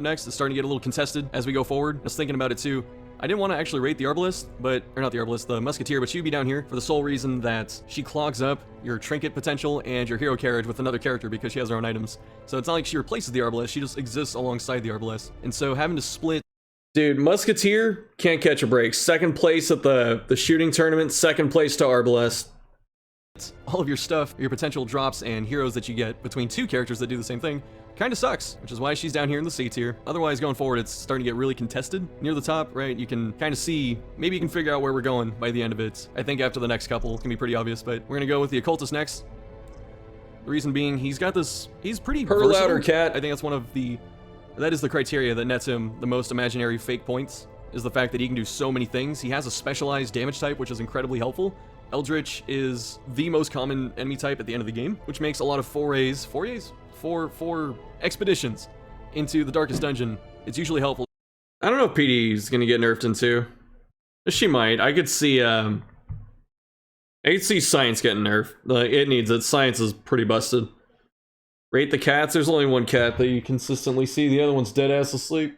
next is starting to get a little contested as we go forward. I was thinking about it too. I didn't want to actually rate the Arbalist, or not the Arbalist, the Musketeer, but she would be down here for the sole reason that she clogs up your trinket potential and your hero carriage with another character because she has her own items. So it's not like she replaces the Arbalist, she just exists alongside the Arbalist. And so having to split... Dude, Musketeer can't catch a break. Second place at the shooting tournament, second place to Arbalist. All of your stuff, your potential drops and heroes that you get between two characters that do the same thing kind of sucks, which is why she's down here in the C tier. Otherwise, going forward, it's starting to get really contested. Near the top, right, you can kind of see, maybe you can figure out where we're going by the end of it. I think after the next couple, it's gonna be pretty obvious, but we're gonna go with the Occultist next. The reason being, he's got this, he's pretty versatile. Cat. I think that's one of the, that is the criteria that nets him the most imaginary fake points, is the fact that he can do so many things. He has a specialized damage type, which is incredibly helpful. Eldritch is the most common enemy type at the end of the game, which makes a lot of forays, for expeditions into the darkest dungeon. It's usually helpful. I don't know if PD is gonna get nerfed into. She might. I could see Science getting nerfed. Like, it needs it. Science is pretty busted. Rate the cats. There's only one cat that you consistently see. The other one's dead ass asleep.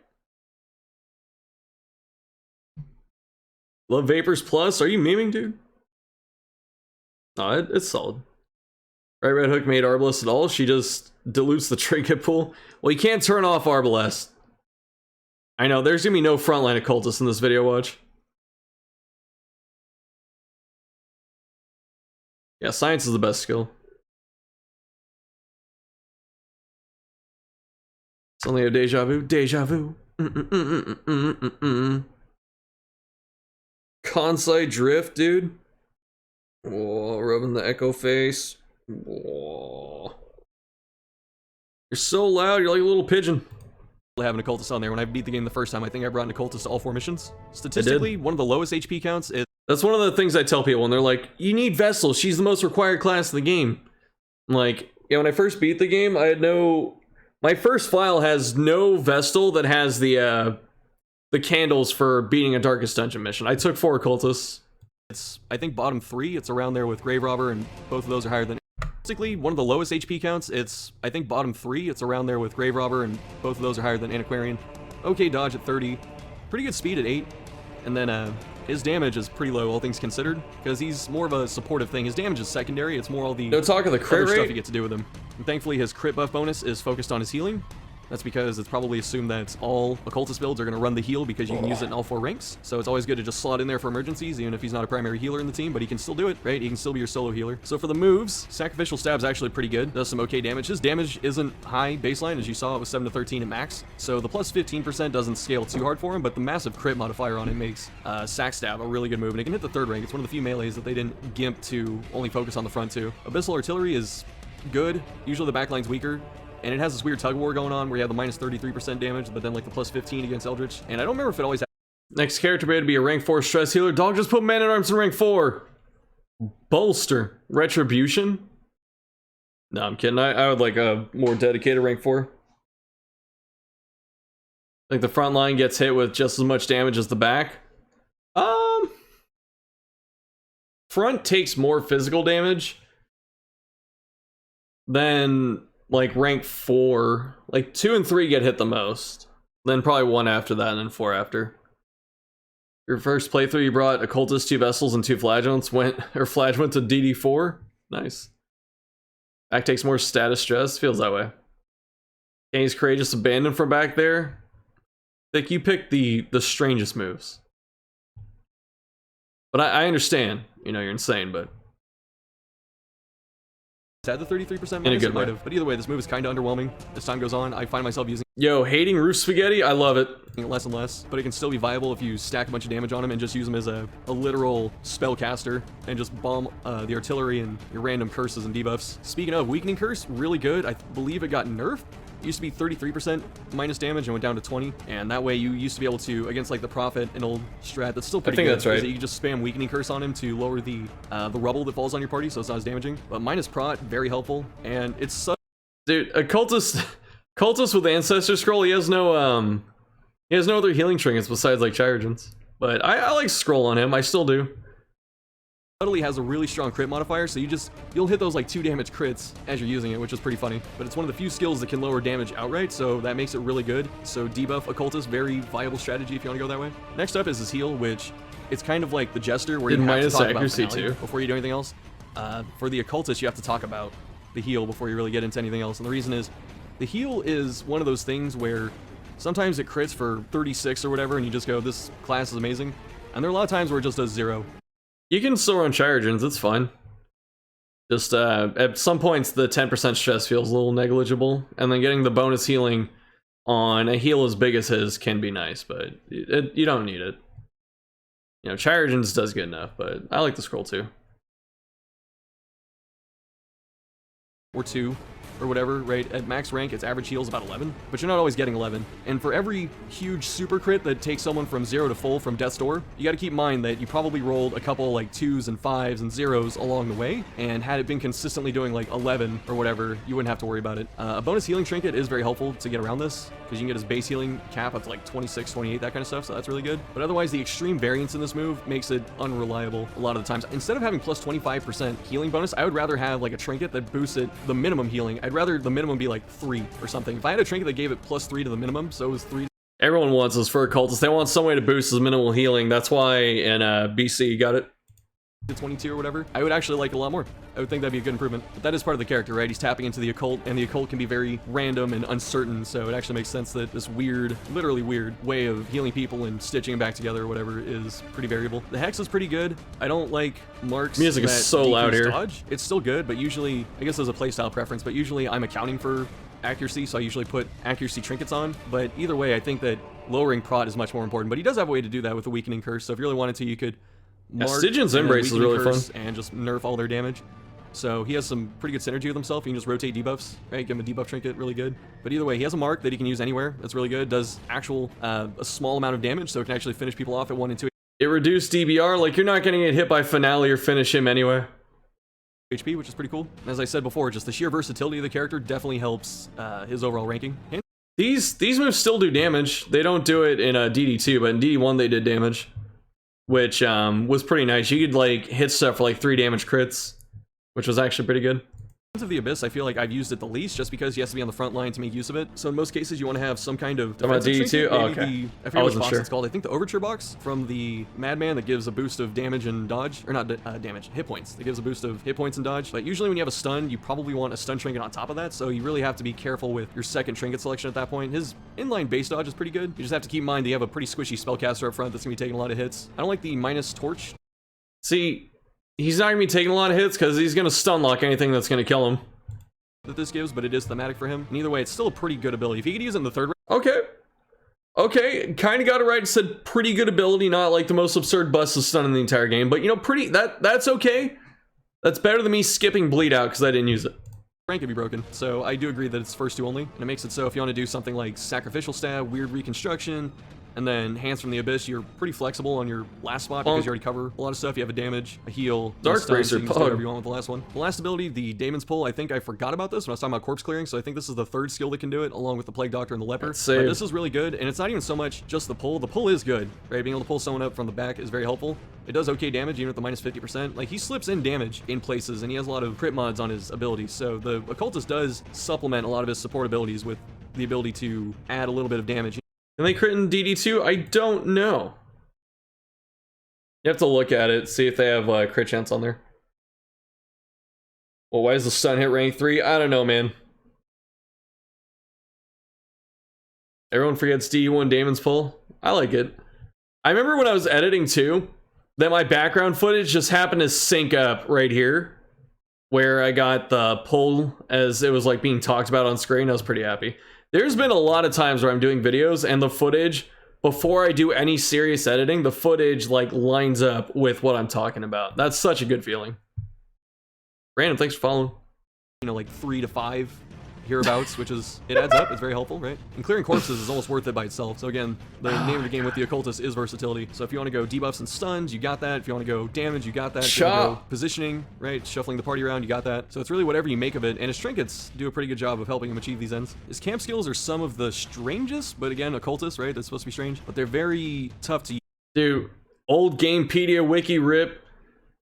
Love Vapors Plus. Are you memeing, dude? No, it's solid. Right, Red Hook made Arbalest at all. She just dilutes the trinket pool. Well, you can't turn off Arbalest. I know, there's gonna be no frontline occultist in this video, watch. Yeah, Science is the best skill. It's only a deja vu. Deja vu. Kansai Drift, dude. Whoa, rubbing the echo face. Whoa. You're so loud, you're like a little pigeon. I have an occultist on there. When I beat the game the first time, I think I brought an occultist to all 4 missions. Statistically, one of the lowest HP counts is... That's one of the things I tell people when they're like, you need Vestal, she's the most required class in the game. I'm like, yeah, when I first beat the game, I had no... My first file has no Vestal that has the candles for beating a Darkest Dungeon mission. I took 4 occultists. It's, I think, bottom 3. It's around there with Grave Robber, and both of those are higher than... Basically, one of the lowest HP counts. It's, I think, bottom 3. It's around there with Grave Robber, and both of those are higher than Antiquarian. Okay dodge at 30. Pretty good speed at 8. And then, his damage is pretty low, all things considered, because he's more of a supportive thing. His damage is secondary. It's more all the... No talk of the crit rate? Stuff you get to do with him. And thankfully, his crit buff bonus is focused on his healing. That's because it's probably assumed that all occultist builds are going to run the heal because you can use it in all 4 ranks. So it's always good to just slot in there for emergencies, even if he's not a primary healer in the team, but he can still do it, right? He can still be your solo healer. So for the moves, Sacrificial Stab's actually pretty good. Does some okay damage. His damage isn't high baseline, as you saw. It was 7 to 13 at max. So the plus 15% doesn't scale too hard for him, but the massive crit modifier on it makes Sac Stab a really good move, and it can hit the 3rd rank. It's one of the few melees that they didn't gimp to only focus on the front 2. Abyssal Artillery is good. Usually the backline's weaker. And it has this weird tug of war going on where you have the minus 33% damage, but then like the plus 15 against Eldritch. And I don't remember if it always had... Next character may be a rank 4 stress healer. Dog just put Man-at-Arms in rank 4. Bolster. Retribution? No, I'm kidding. I would like a more dedicated rank 4. Like the front line gets hit with just as much damage as the back. Front takes more physical damage than... like rank 4, like 2 and 3 get hit the most, then probably 1 after that, and then 4 after. Your first playthrough, you brought Occultist, 2 Vestals, and 2 Flagellants. Flag went to DD4. Nice. Back takes more status stress. Feels that way. Kenny's Courageous Abandon from back there. Like, you picked the strangest moves. But I understand. You know, you're insane, but... Had the 33% minus, it might have. But either way, this move is kind of underwhelming. As time goes on, I find myself using... Yo, hating Roof Spaghetti? I love it. Less and less, but it can still be viable if you stack a bunch of damage on him and just use him as a literal spellcaster and just bomb the artillery and your random curses and debuffs. Speaking of, Weakening Curse, really good. I believe it got nerfed. It used to be 33% minus damage and went down to 20, and that way you used to be able to, against like the Prophet, an old strat that's still pretty good. I think that's right. You can just spam Weakening Curse on him to lower the rubble that falls on your party, so it's not as damaging. But minus prot, very helpful, and it's such... Dude, a cultist with Ancestor Scroll, he has no other healing trinkets besides like Chirurgeons. But I like Scroll on him, I still do. Subtly has a really strong crit modifier, so you'll hit those like 2 damage crits as you're using it, which is pretty funny. But it's one of the few skills that can lower damage outright, so that makes it really good. So debuff Occultist, very viable strategy if you want to go that way. Next up is his heal, which it's kind of like the Jester, where you have to talk about finale before you do anything else. For the Occultist, you have to talk about the heal before you really get into anything else, and the reason is the heal is one of those things where sometimes it crits for 36 or whatever, and you just go, this class is amazing. And there are a lot of times where it just does 0. You can still run Chirurgeons, it's fine. Just, at some points, the 10% stress feels a little negligible, and then getting the bonus healing on a heal as big as his can be nice, but you don't need it. You know, Chirurgeons does good enough, but I like the scroll too. Or 2. Or whatever, right? At max rank, its average heal is about 11, but you're not always getting 11. And for every huge super crit that takes someone from 0 to full from death's door, you gotta keep in mind that you probably rolled a couple like 2s and 5s and 0s along the way, and had it been consistently doing like 11 or whatever, you wouldn't have to worry about it. A bonus healing trinket is very helpful to get around this, because you can get his base healing cap up to like 26, 28, that kind of stuff, so that's really good. But otherwise, the extreme variance in this move makes it unreliable a lot of the times. Instead of having plus 25% healing bonus, I would rather have like a trinket that boosts it the minimum healing. I'd rather the minimum be like 3 or something. If I had a trinket that gave it plus 3 to the minimum, so it was 3. Everyone wants this for Occultist. They want some way to boost his minimal healing. That's why in BC you got it to 22 or whatever. I would actually like it a lot more. I would think that'd be a good improvement. But that is part of the character, right? He's tapping into the occult, and the occult can be very random and uncertain, so it actually makes sense that this weird, literally weird, way of healing people and stitching them back together or whatever is pretty variable. The Hex is pretty good. I don't like Mark's music is so loud here. Dodge. It's still good, but usually, I guess there's a playstyle preference, but usually I'm accounting for accuracy, so I usually put accuracy trinkets on. But either way, I think that lowering prot is much more important, but he does have a way to do that with the weakening curse, so if you really wanted to, you could Stygian's Embrace is really fun. And just nerf all their damage. So he has some pretty good synergy with himself. You can just rotate debuffs, right? Give him a debuff trinket, really good. But either way, he has a mark that he can use anywhere. That's really good. Does actual, a small amount of damage, so it can actually finish people off at 1 and 2. It reduced DBR, like you're not gonna get hit by finale or finish him anyway. HP, which is pretty cool. As I said before, just the sheer versatility of the character definitely helps his overall ranking. And these moves still do damage. They don't do it in DD2, but in DD1 they did damage, which was pretty nice. You could like hit stuff for like 3 damage crits, which was actually pretty good. of the Abyss, I feel like I've used it the least, just because he has to be on the front line to make use of it. So in most cases, you want to have some kind of defensive trinket. Oh, okay. I forget what box it's called. I think the Overture box from the Madman that gives a boost of damage and dodge, or not damage, hit points. That gives a boost of hit points and dodge. But usually when you have a stun, you probably want a stun trinket on top of that. So you really have to be careful with your second trinket selection at that point. His inline base dodge is pretty good. You just have to keep in mind that you have a pretty squishy spellcaster up front that's gonna be taking a lot of hits. I don't like the minus torch. See, he's not gonna be taking a lot of hits because he's gonna stun lock anything that's gonna kill him. That this gives, but it is thematic for him. And either way, it's still a pretty good ability. If he could use it in the third round. Okay, kind of got it right. Said pretty good ability, not like the most absurd bust of stun in the entire game, but you know, that's okay. That's better than me skipping bleed out because I didn't use it. Rank could be broken, so I do agree that it's first two only, and it makes it so if you want to do something like Sacrificial Stab, Weird Reconstruction, and then Hands from the Abyss, you're pretty flexible on your last spot because you already cover a lot of stuff. You have a damage, a heal, Dark Bracer, so you can do whatever you want with the last one. The last ability, the Daemon's Pull, I think I forgot about this when I was talking about corpse clearing, so I think this is the third skill that can do it, along with the Plague Doctor and the Leper. But this is really good, and it's not even so much just the pull. The pull is good, right? Being able to pull someone up from the back is very helpful. It does okay damage, even at the minus 50%. Like, he slips in damage in places, and he has a lot of crit mods on his abilities, so the Occultist does supplement a lot of his support abilities with the ability to add a little bit of damage. Can they crit in DD2? I don't know. You have to look at it, see if they have crit chance on there. Well, why is the stun hit rank 3? I don't know, man. Everyone forgets D1 Daemon's Pull. I like it. I remember when I was editing too, that my background footage just happened to sync up right here, where I got the pull as it was like being talked about on screen. I was pretty happy. There's been a lot of times where I'm doing videos and the footage, before I do any serious editing, the footage like lines up with what I'm talking about. That's such a good feeling. Brandon, thanks for following. You know, like 3 to 5 hereabouts, which is, it adds up, it's very helpful, right? And clearing corpses is almost worth it by itself. So again, the name of the game with the Occultist is versatility. So if you want to go debuffs and stuns, you got that. If you want to go damage, you got that. If you want to go positioning, right? Shuffling the party around, you got that. So it's really whatever you make of it. And his trinkets do a pretty good job of helping him achieve these ends. His camp skills are some of the strangest, but again, Occultist, right? That's supposed to be strange, but they're very tough to use. Dude, old Gamepedia wiki rip.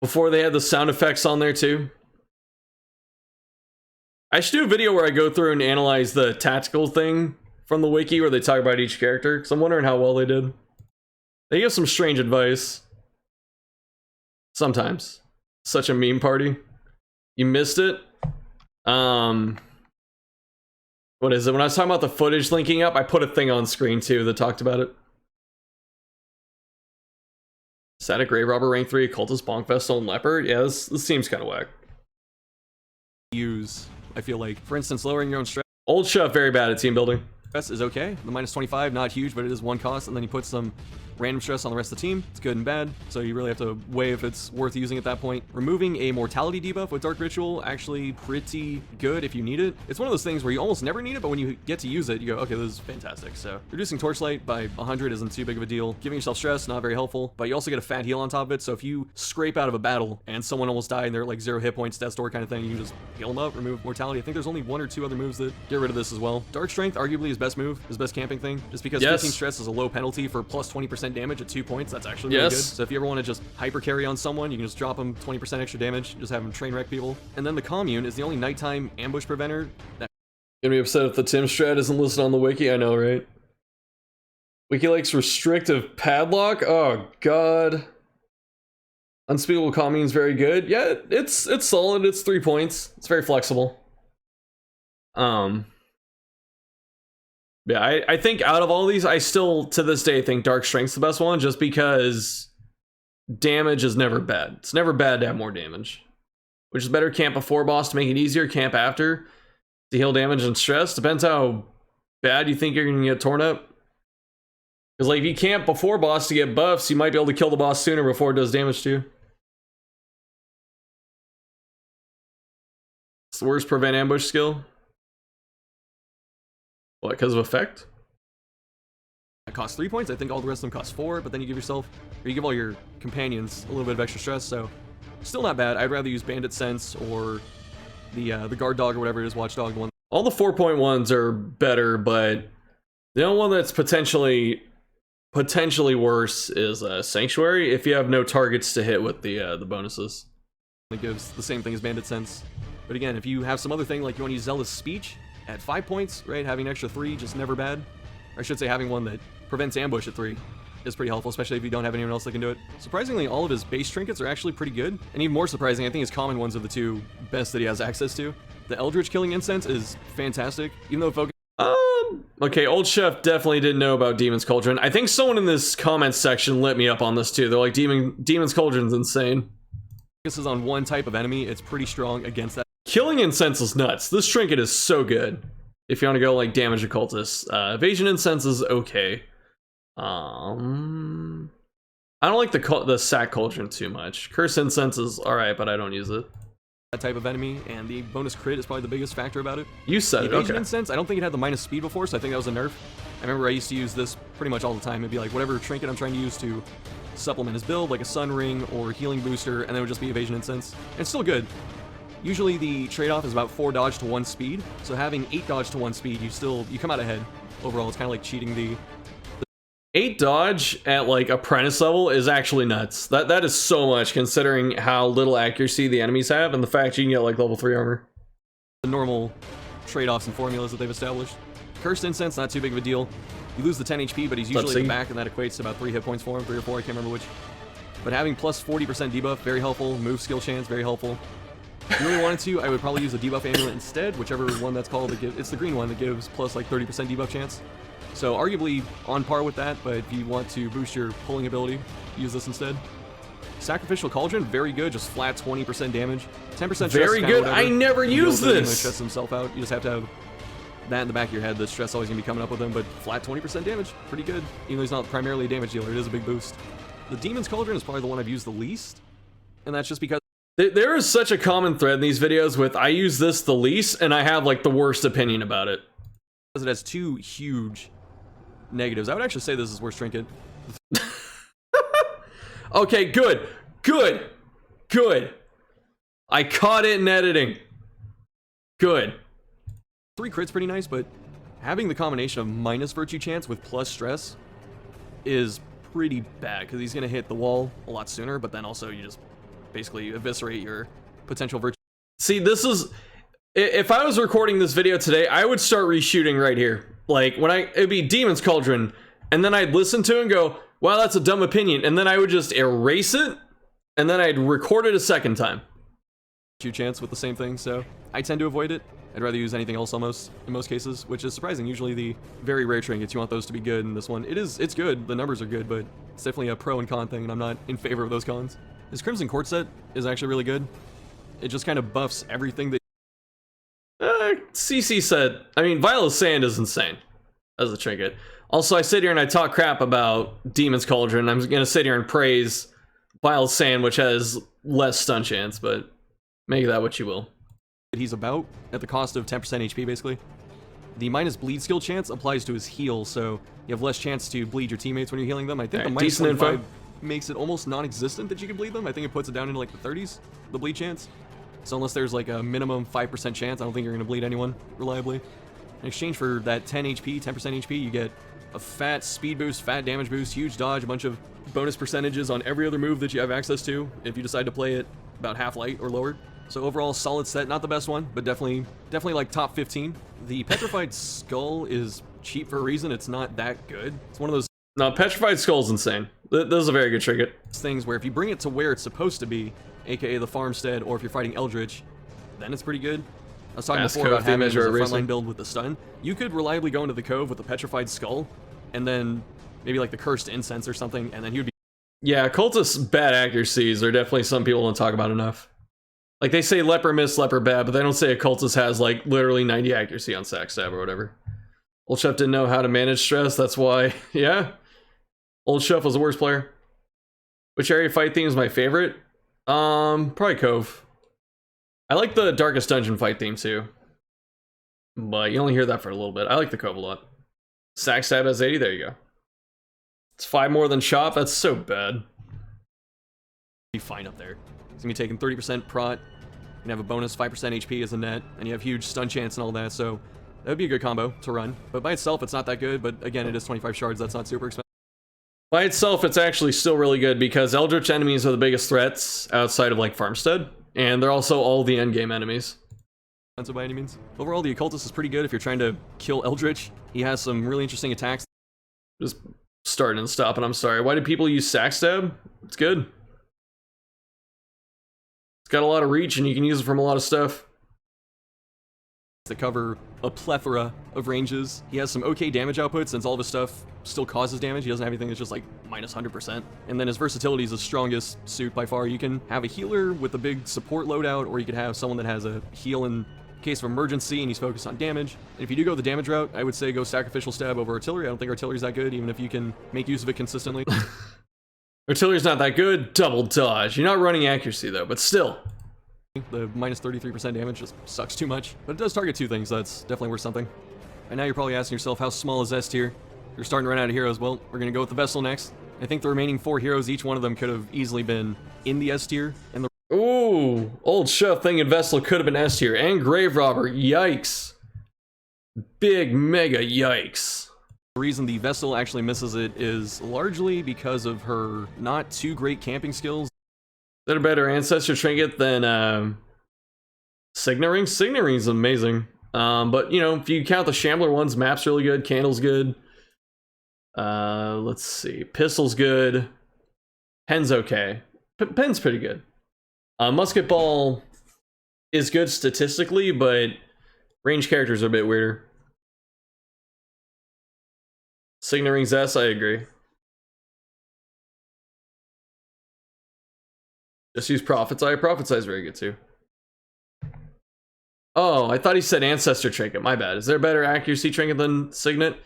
Before they had the sound effects on there too. I should do a video where I go through and analyze the tactical thing from the wiki where they talk about each character, because I'm wondering how well they did. They give some strange advice. Sometimes. Such a meme party. You missed it. What is it? When I was talking about the footage linking up, I put a thing on screen too that talked about it. Static Grave Robber rank 3, Occultist, Bonk, Vestal, and Leopard. Yeah, this seems kind of whack. Use, I feel like, for instance, lowering your own stress Old Chef, very bad at team building. is okay. The minus 25, not huge, but it is one cost, and then you put some random stress on the rest of the team. It's good and bad, so you really have to weigh if it's worth using at that point. Removing a mortality debuff with Dark Ritual, actually pretty good if you need it. It's one of those things where you almost never need it, but when you get to use it, you go, okay, this is fantastic. So reducing Torchlight by 100 isn't too big of a deal. Giving yourself stress, not very helpful, but you also get a fat heal on top of it, so if you scrape out of a battle and someone almost died and they're like 0 hit points, death's door kind of thing, you can just heal them up, remove mortality. I think there's only 1 or 2 other moves that get rid of this as well. Dark Strength, arguably his best move, his best camping thing, just because 15 stress is a low penalty for plus 20% damage at 2 points. That's actually really good. So if you ever want to just hyper carry on someone, you can just drop them 20% extra damage, just have them train wreck people. And then the Commune is the only nighttime ambush preventer that Gonna be upset if the Tim strat isn't listed on the wiki, I know, right? Wiki likes restrictive padlock? Oh god. Unspeakable Commune's very good. Yeah, it's solid, it's 3 points. It's very flexible. Yeah, I think out of all these, I still, to this day, think Dark Strength's the best one, just because damage is never bad. It's never bad to have more damage. Which is better, camp before boss to make it easier, camp after to heal damage and stress. Depends how bad you think you're going to get torn up. Because like, if you camp before boss to get buffs, you might be able to kill the boss sooner before it does damage to you. It's the worst prevent ambush skill. What, because of effect? it costs 3 points. I think all the rest of them cost 4, but then you give yourself, or you give all your companions a little bit of extra stress, so still not bad. I'd rather use Bandit Sense or the Guard Dog or whatever it is, Watchdog, the one. All the 4.1s are better, but the only one that's potentially worse is Sanctuary if you have no targets to hit with the bonuses. It gives the same thing as Bandit Sense. But again, if you have some other thing, like you want to use Zealous Speech at 5 points, right? Having an extra 3, just never bad. Or I should say having one that prevents ambush at 3 is pretty helpful, especially if you don't have anyone else that can do it. Surprisingly, all of his base trinkets are actually pretty good. And even more surprising, I think his common ones are the 2 best that he has access to. The Eldritch Killing Incense is fantastic, even though it focuses... Okay, Old Chef definitely didn't know about Demon's Cauldron. I think someone in this comments section lit me up on this too. They're like, Demon's Cauldron's insane. Focuses on one type of enemy, it's pretty strong against that. Killing Incense is nuts. This trinket is so good. If you want to go like damage occultist. Evasion Incense is okay. I don't like the Sack Cauldron too much. Curse Incense is alright, but I don't use it. That type of enemy, and the bonus crit is probably the biggest factor about it. You said it, Evasion okay. Incense, I don't think it had the minus speed before, so I think that was a nerf. I remember I used to use this pretty much all the time. It'd be like whatever trinket I'm trying to use to supplement his build, like a Sun Ring or Healing Booster, and then it would just be Evasion Incense. And it's still good. Usually the trade-off is about 4 dodge to 1 speed, so having 8 dodge to 1 speed, you come out ahead. Overall, it's kind of like cheating the 8 dodge at like apprentice level is actually nuts. That is so much considering how little accuracy the enemies have and the fact you can get like level 3 armor. The normal trade-offs and formulas that they've established. Cursed Incense, not too big of a deal. You lose the 10 HP, but he's usually in the back, and that equates to about 3 hit points for him, 3 or 4, I can't remember which. But having plus 40% debuff, very helpful. Move skill chance, very helpful. If you really wanted to, I would probably use a debuff amulet instead, whichever one that's called. It's the green one that gives plus like 30% debuff chance. So arguably on par with that, but if you want to boost your pulling ability, use this instead. Sacrificial Cauldron, very good, just flat 20% damage. 10% stress. Very good, I never use this! Stress himself out. You just have to have that in the back of your head. The stress always gonna be coming up with him, but flat 20% damage, pretty good. Even though he's not primarily a damage dealer, it is a big boost. The Demon's Cauldron is probably the one I've used the least, and that's just because there is such a common thread in these videos with I use this the least, and I have like the worst opinion about it. Because it has 2 huge negatives. I would actually say this is worst trinket. Okay, good. I caught it in editing. Good. 3 crits pretty nice, but having the combination of minus virtue chance with plus stress is pretty bad, because he's going to hit the wall a lot sooner, but then also you just basically eviscerate your potential virtue. See, this is... If I was recording this video today, I would start reshooting right here. Like, it'd be Demon's Cauldron, and then I'd listen to it and go, wow, that's a dumb opinion, and then I would just erase it, and then I'd record it a second time. Chance with the same thing, so I tend to avoid it. I'd rather use anything else almost, in most cases, which is surprising. Usually the very rare trinkets, you want those to be good, and this one, it's good, the numbers are good, but it's definitely a pro and con thing, and I'm not in favor of those cons. This Crimson Court set is actually really good. It just kind of buffs everything that... CC said, I mean, Violet Sand is insane as a trinket. Also, I sit here and I talk crap about Demon's Cauldron. I'm gonna sit here and praise Violet Sand, which has less stun chance, but make that what you will. He's about at the cost of 10% HP, basically. The minus bleed skill chance applies to his heal, so you have less chance to bleed your teammates when you're healing them. I think the minus 25 makes it almost non-existent that you can bleed them. I think it puts it down into like the 30s, the bleed chance. So unless there's like a minimum 5% chance, I don't think you're going to bleed anyone reliably. In exchange for that 10 HP, 10% HP, you get a fat speed boost, fat damage boost, huge dodge, a bunch of bonus percentages on every other move that you have access to if you decide to play it about half light or lower. So overall, solid set, not the best one, but definitely like top 15. The Petrified Skull is cheap for a reason. It's not that good. It's one of those... No, Petrified Skull's insane. This is a very good trinket. Things where if you bring it to where it's supposed to be, aka the Farmstead, or if you're fighting Eldritch, then it's pretty good. I was talking before about having it as a frontline build with the stun. You could reliably go into the Cove with the Petrified Skull, and then maybe like the Cursed Incense or something, and then he would be... Yeah, Occultist's bad accuracies are definitely some people don't talk about enough. Like, they say Leper Miss, Leper Bad, but they don't say Occultist has, like, literally 90 accuracy on Sack Stab or whatever. Old Chef didn't know how to manage stress, that's why, yeah. Old Chef was the worst player. Which area fight theme is my favorite? Probably Cove. I like the Darkest Dungeon fight theme, too. But you only hear that for a little bit. I like the Cove a lot. Sack Stab has 80, there you go. It's 5 more than Chop, that's so bad. Be fine up there. It's gonna be taking 30% prot, and have a bonus 5% HP as a net, and you have huge stun chance and all that, so that would be a good combo to run. But by itself, it's not that good, but again, it is 25 shards, that's not super expensive. By itself, it's actually still really good because Eldritch enemies are the biggest threats outside of, like, Farmstead, and they're also all the endgame enemies. By any means. Overall, the Occultist is pretty good if you're trying to kill Eldritch. He has some really interesting attacks. Just starting and stopping, I'm sorry. Why do people use Sack Stab? It's good. It's got a lot of reach and you can use it from a lot of stuff. To cover a plethora of ranges. He has some okay damage output since all of his stuff still causes damage. He doesn't have anything that's just like minus 100%. And then his versatility is the strongest suit by far. You can have a healer with a big support loadout, or you could have someone that has a heal in case of emergency and he's focused on damage. And if you do go the damage route, I would say go Sacrificial Stab over Artillery. I don't think Artillery's that good, even if you can make use of it consistently. Artillery's not that good. Double dodge. You're not running accuracy though, but still. The minus 33% damage just sucks too much. But it does target 2 things, so that's definitely worth something. And now you're probably asking yourself, how small is S tier? You're starting to run out of heroes. Well, we're going to go with the Vestal next. I think the remaining 4 heroes, each one of them could have easily been in the S tier. And the ooh, Old Chef thinking Vestal could have been S tier. And Grave Robber, yikes. Big mega yikes. The reason the Vestal actually misses it is largely because of her not too great camping skills. Is that a better Ancestor trinket than Signet Ring? Signet Ring's amazing. But, you know, if you count the Shambler ones, Map's really good, Candle's good. Let's see, Pistol's good. Pen's okay. Pen's pretty good. Musket Ball is good statistically, but range characters are a bit weirder. Signet Ring's S, I agree. Just use Prophet's Eye. Prophet's Eye is very good too. Oh, I thought he said Ancestor Trinket. My bad. Is there a better accuracy trinket than Signet?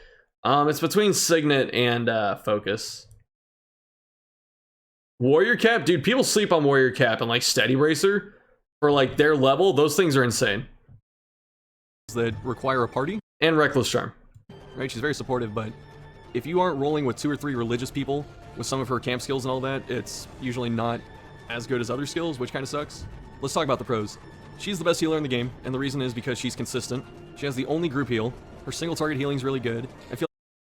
It's between Signet and Focus. Warrior Cap? Dude, people sleep on Warrior Cap and like Steady Bracer for like their level. Those things are insane. That require a party. And Reckless Charm. Right, she's very supportive, but if you aren't rolling with 2 or 3 religious people with some of her camp skills and all that, it's usually not as good as other skills, which kind of sucks. Let's talk about the pros. She's the best healer in the game, and the reason is because she's consistent. She has the only group heal. Her single target healing is really good. I feel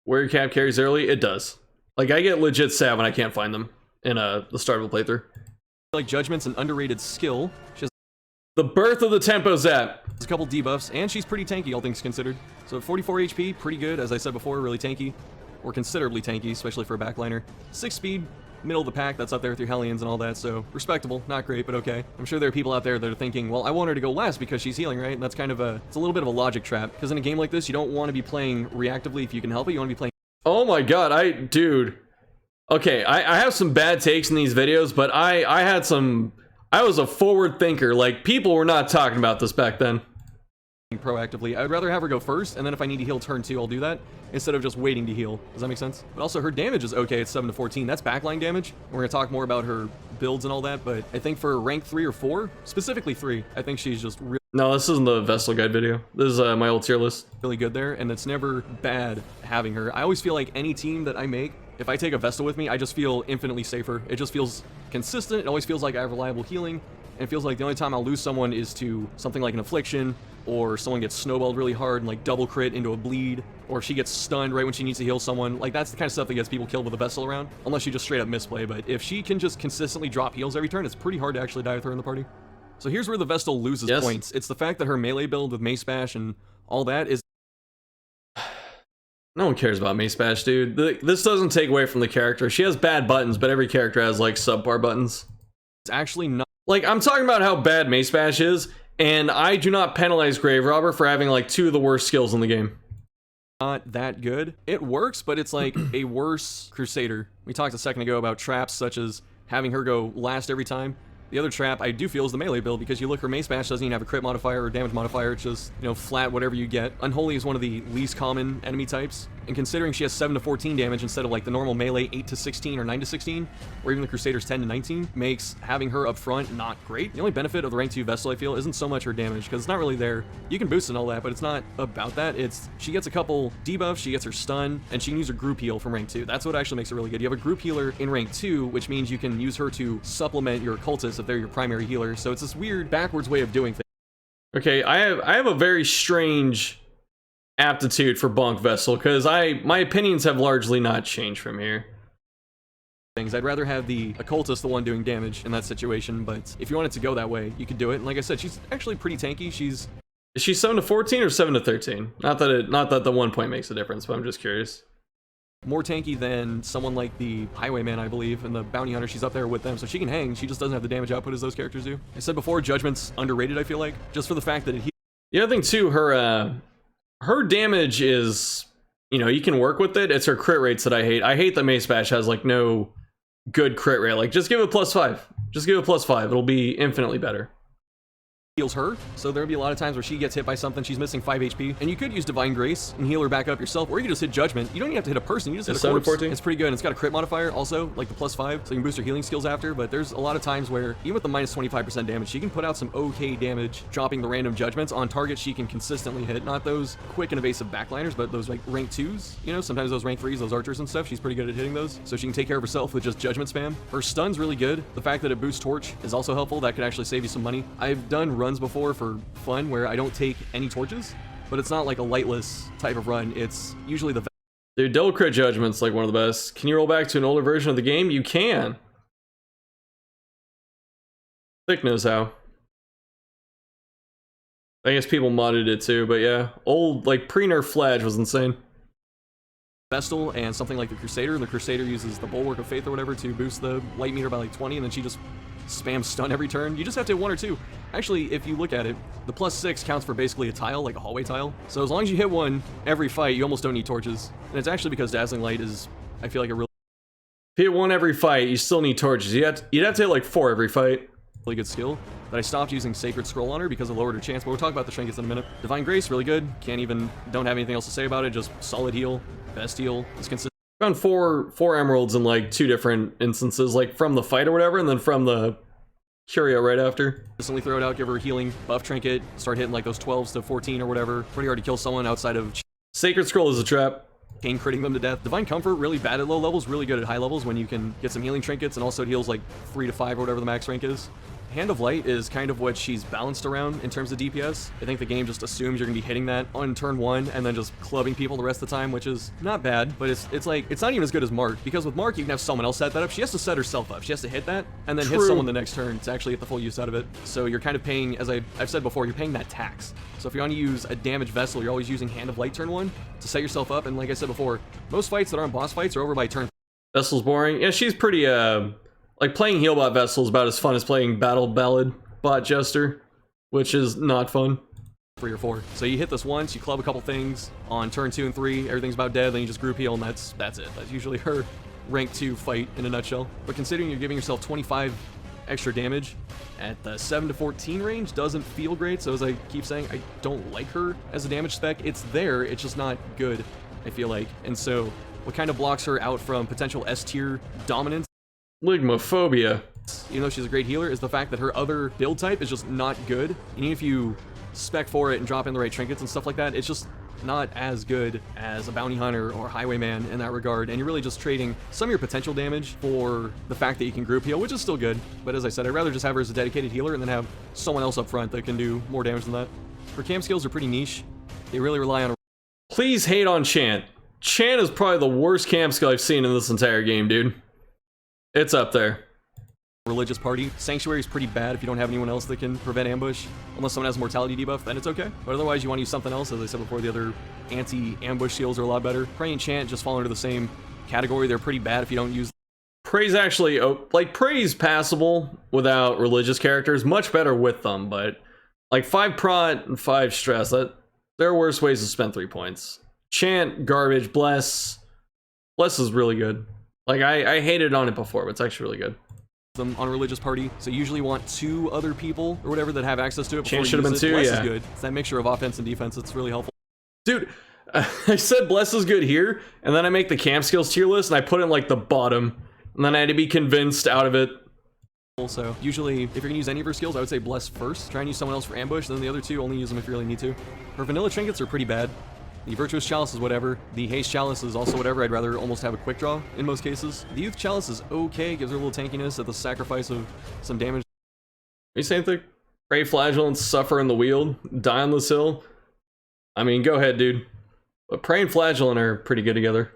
Warrior Cap carries early? It does. Like, I get legit sad when I can't find them in the start of a playthrough. Like Judgment's an underrated skill. She has The birth of the tempo zap. a couple debuffs, and she's pretty tanky, all things considered. So at 44 HP, pretty good, as I said before, really tanky. Or considerably tanky, especially for a backliner. 6 speed, middle of the pack, that's up there with your Hellions and all that, so respectable, not great, but okay. I'm sure there are people out there that are thinking, well, I want her to go last because she's healing, right? And that's kind of it's a little bit of a logic trap, because in a game like this, you don't want to be playing reactively if you can help it, you want to be playing... Oh my god, dude. Okay, I have some bad takes in these videos, but I was a forward thinker. Like, people were not talking about this back then. Proactively. I would rather have her go first, and then if I need to heal turn 2, I'll do that, instead of just waiting to heal. Does that make sense? But also, her damage is okay, it's 7 to 14. That's backline damage. We're going to talk more about her builds and all that, but I think for rank 3 or 4, specifically 3, I think she's just No, this isn't the Vestal guide video. This is my old tier list. really good there, and it's never bad having her. I always feel like any team that I make, if I take a Vestal with me, I just feel infinitely safer. It just feels consistent. It always feels like I have reliable healing, and it feels like the only time I'll lose someone is to something like an Affliction, or someone gets snowballed really hard and like double crit into a bleed, or if she gets stunned right when she needs to heal someone. Like, that's the kind of stuff that gets people killed with a Vestal around, unless you just straight up misplay. But if she can just consistently drop heals every turn, it's pretty hard to actually die with her in the party. So here's where the Vestal loses points. It's the fact that her melee build with Mace Bash and all that is... No one cares about Mace Bash, dude. This doesn't take away from the character. She has bad buttons, but every character has, like, subpar buttons. It's actually not... Like, I'm talking about how bad Mace Bash is, and I do not penalize Grave Robber for having, like, 2 of the worst skills in the game. Not that good. It works, but it's like a worse Crusader. We talked a second ago about traps such as having her go last every time. The other trap I do feel is the melee build, because you look, her Mace Bash doesn't even have a crit modifier or damage modifier. It's just, you know, flat whatever you get. Unholy is one of the least common enemy types, and considering she has 7 to 14 damage instead of like the normal melee 8 to 16 or 9 to 16, or even the Crusader's 10 to 19, makes having her up front not great. The only benefit of the rank 2 Vestal, I feel, isn't so much her damage, because it's not really there. You can boost and all that, but it's not about that. It's, she gets a couple debuffs, she gets her stun, and she can use her group heal from rank 2. That's what actually makes it really good. You have a group healer in rank 2, which means you can use her to supplement your Occultist if they're your primary healer. So it's this weird backwards way of doing things. Okay, I have a very strange aptitude for Bonk Vestal, because my opinions have largely not changed from here. I'd rather have the Occultist the one doing damage in that situation, but if you want it to go that way, you could do it. And like I said, she's actually pretty tanky. Is she 7 to 14 or 7 to 13? Not that the 1 point makes a difference, but I'm just curious. More tanky than someone like the Highwayman, I believe, and the Bounty Hunter. She's up there with them, so she can hang. She just doesn't have the damage output as those characters do. I said before, Judgment's underrated, I feel like, just for the fact that it heals. The other thing too, her damage is, you know, you can work with it. It's her crit rates that I hate. I hate that Mace Bash has like no good crit rate. Like, just give it +5. Just give it +5. It'll be infinitely better. Heals her, so there'll be a lot of times where she gets hit by something, she's missing 5 HP, and you could use Divine Grace and heal her back up yourself, or you can just hit Judgment. You don't even have to hit a person, you just hit a corpse. It's pretty good, and it's got a crit modifier also, like the +5, so you can boost her healing skills after. But there's a lot of times where, even with the -25% damage, she can put out some okay damage, dropping the random Judgments on targets she can consistently hit. Not those quick and evasive backliners, but those like rank 2s, you know, sometimes those rank 3s, those archers and stuff, she's pretty good at hitting those, so she can take care of herself with just Judgment spam. Her stun's really good. The fact that it boosts Torch is also helpful. That could actually save you some money. I've done runs before for fun where I don't take any torches, but it's not like a lightless type of run. It's usually the... Dude, double crit Judgment's like one of the best. Can you roll back to an older version of the game? You can. Thick knows how. I guess people modded it too, but yeah. Old, like, pre-nerf Flash was insane. Vestal and something like the Crusader, and the Crusader uses the Bulwark of Faith or whatever to boost the light meter by like 20, and then she just spams stun every turn. You just have to hit 1 or 2. Actually, if you look at it, the +6 counts for basically a tile, like a hallway tile. So as long as you hit 1 every fight, you almost don't need torches. And it's actually because Dazzling Light is, I feel like, a really... If you hit 1 every fight, you still need torches. You'd have to hit like 4 every fight. Really good skill. But I stopped using Sacred Scroll on her because it lowered her chance, but we'll talk about the trinkets in a minute. Divine Grace, really good. Don't have anything else to say about it, just solid heal, best heal, it's consistent. Found four emeralds in like 2 different instances, like from the fight or whatever, and then from the Curio right after. Consistently throw it out, give her a healing, buff trinket, start hitting like those 12s to 14 or whatever. Pretty hard to kill someone outside of... Sacred Scroll is a trap. Chain critting them to death. Divine Comfort, really bad at low levels, really good at high levels when you can get some healing trinkets, and also it heals like 3 to 5 or whatever the max rank is. Hand of Light is kind of what she's balanced around in terms of DPS. I think the game just assumes you're gonna be hitting that on turn 1 and then just clubbing people the rest of the time, which is not bad, but it's like, it's not even as good as Mark, because with Mark you can have someone else set that up. She has to set herself up. She has to hit that and then hit someone the next turn to actually get the full use out of it. So you're kind of paying, as I've said before, you're paying that tax. So if you want to use a damaged Vestal, you're always using Hand of Light turn 1 to set yourself up, and like I said before, most fights that aren't boss fights are over by turn. Vestal's boring. Yeah, she's pretty, like playing Healbot Vestal is about as fun as playing Battle Ballad Bot Jester, which is not fun. 3 or 4. So you hit this once, you club a couple things, on turn 2 and 3, everything's about dead, then you just group heal, and that's it. That's usually her rank 2 fight in a nutshell. But considering you're giving yourself 25 extra damage at the 7 to 14 range doesn't feel great. So as I keep saying, I don't like her as a damage spec. It's there, it's just not good, I feel like. And so what kind of blocks her out from potential S tier dominance, Ligmophobia, even though she's a great healer, is the fact that her other build type is just not good. And even if you spec for it and drop in the right trinkets and stuff like that, it's just not as good as a bounty hunter or highwayman in that regard. And you're really just trading some of your potential damage for the fact that you can group heal, which is still good. But as I said, I'd rather just have her as a dedicated healer and then have someone else up front that can do more damage than that. Her camp skills are pretty niche. They really rely on. Please hate on Chant. Chant is probably the worst camp skill I've seen in this entire game, dude. It's up there. Religious party. Sanctuary is pretty bad if you don't have anyone else that can prevent ambush. Unless someone has mortality debuff, then it's okay. But otherwise, you want to use something else. As I said before, the other anti-ambush seals are a lot better. Prey and Chant just fall into the same category. They're pretty bad if you don't use. Prey's actually, like, Prey's passable without religious characters. Much better with them, but like 5 prot and 5 stress, there are worse ways to spend 3 points. Chant, garbage. Bless is really good. Like, I hated on it before, but it's actually really good. Them on a religious party, so you usually want 2 other people or whatever that have access to it. Chant should have been 2, Bless yeah. is good. It's that mixture of offense and defense that's really helpful. Dude, I said Bless is good here, and then I make the camp skills tier list, and I put it in, like, the bottom, and then I had to be convinced out of it. Also, usually, if you're gonna use any of her skills, I would say Bless first. Try and use someone else for ambush, then the other 2, only use them if you really need to. Her vanilla trinkets are pretty bad. The Virtuous Chalice is whatever. The Haste Chalice is also whatever. I'd rather almost have a quick draw in most cases. The Youth Chalice is okay. Gives her a little tankiness at the sacrifice of some damage. Are you saying the Pray Flagellants suffer in the Wield? Die on this hill? I mean, go ahead, dude. But Pray and Flagellant are pretty good together.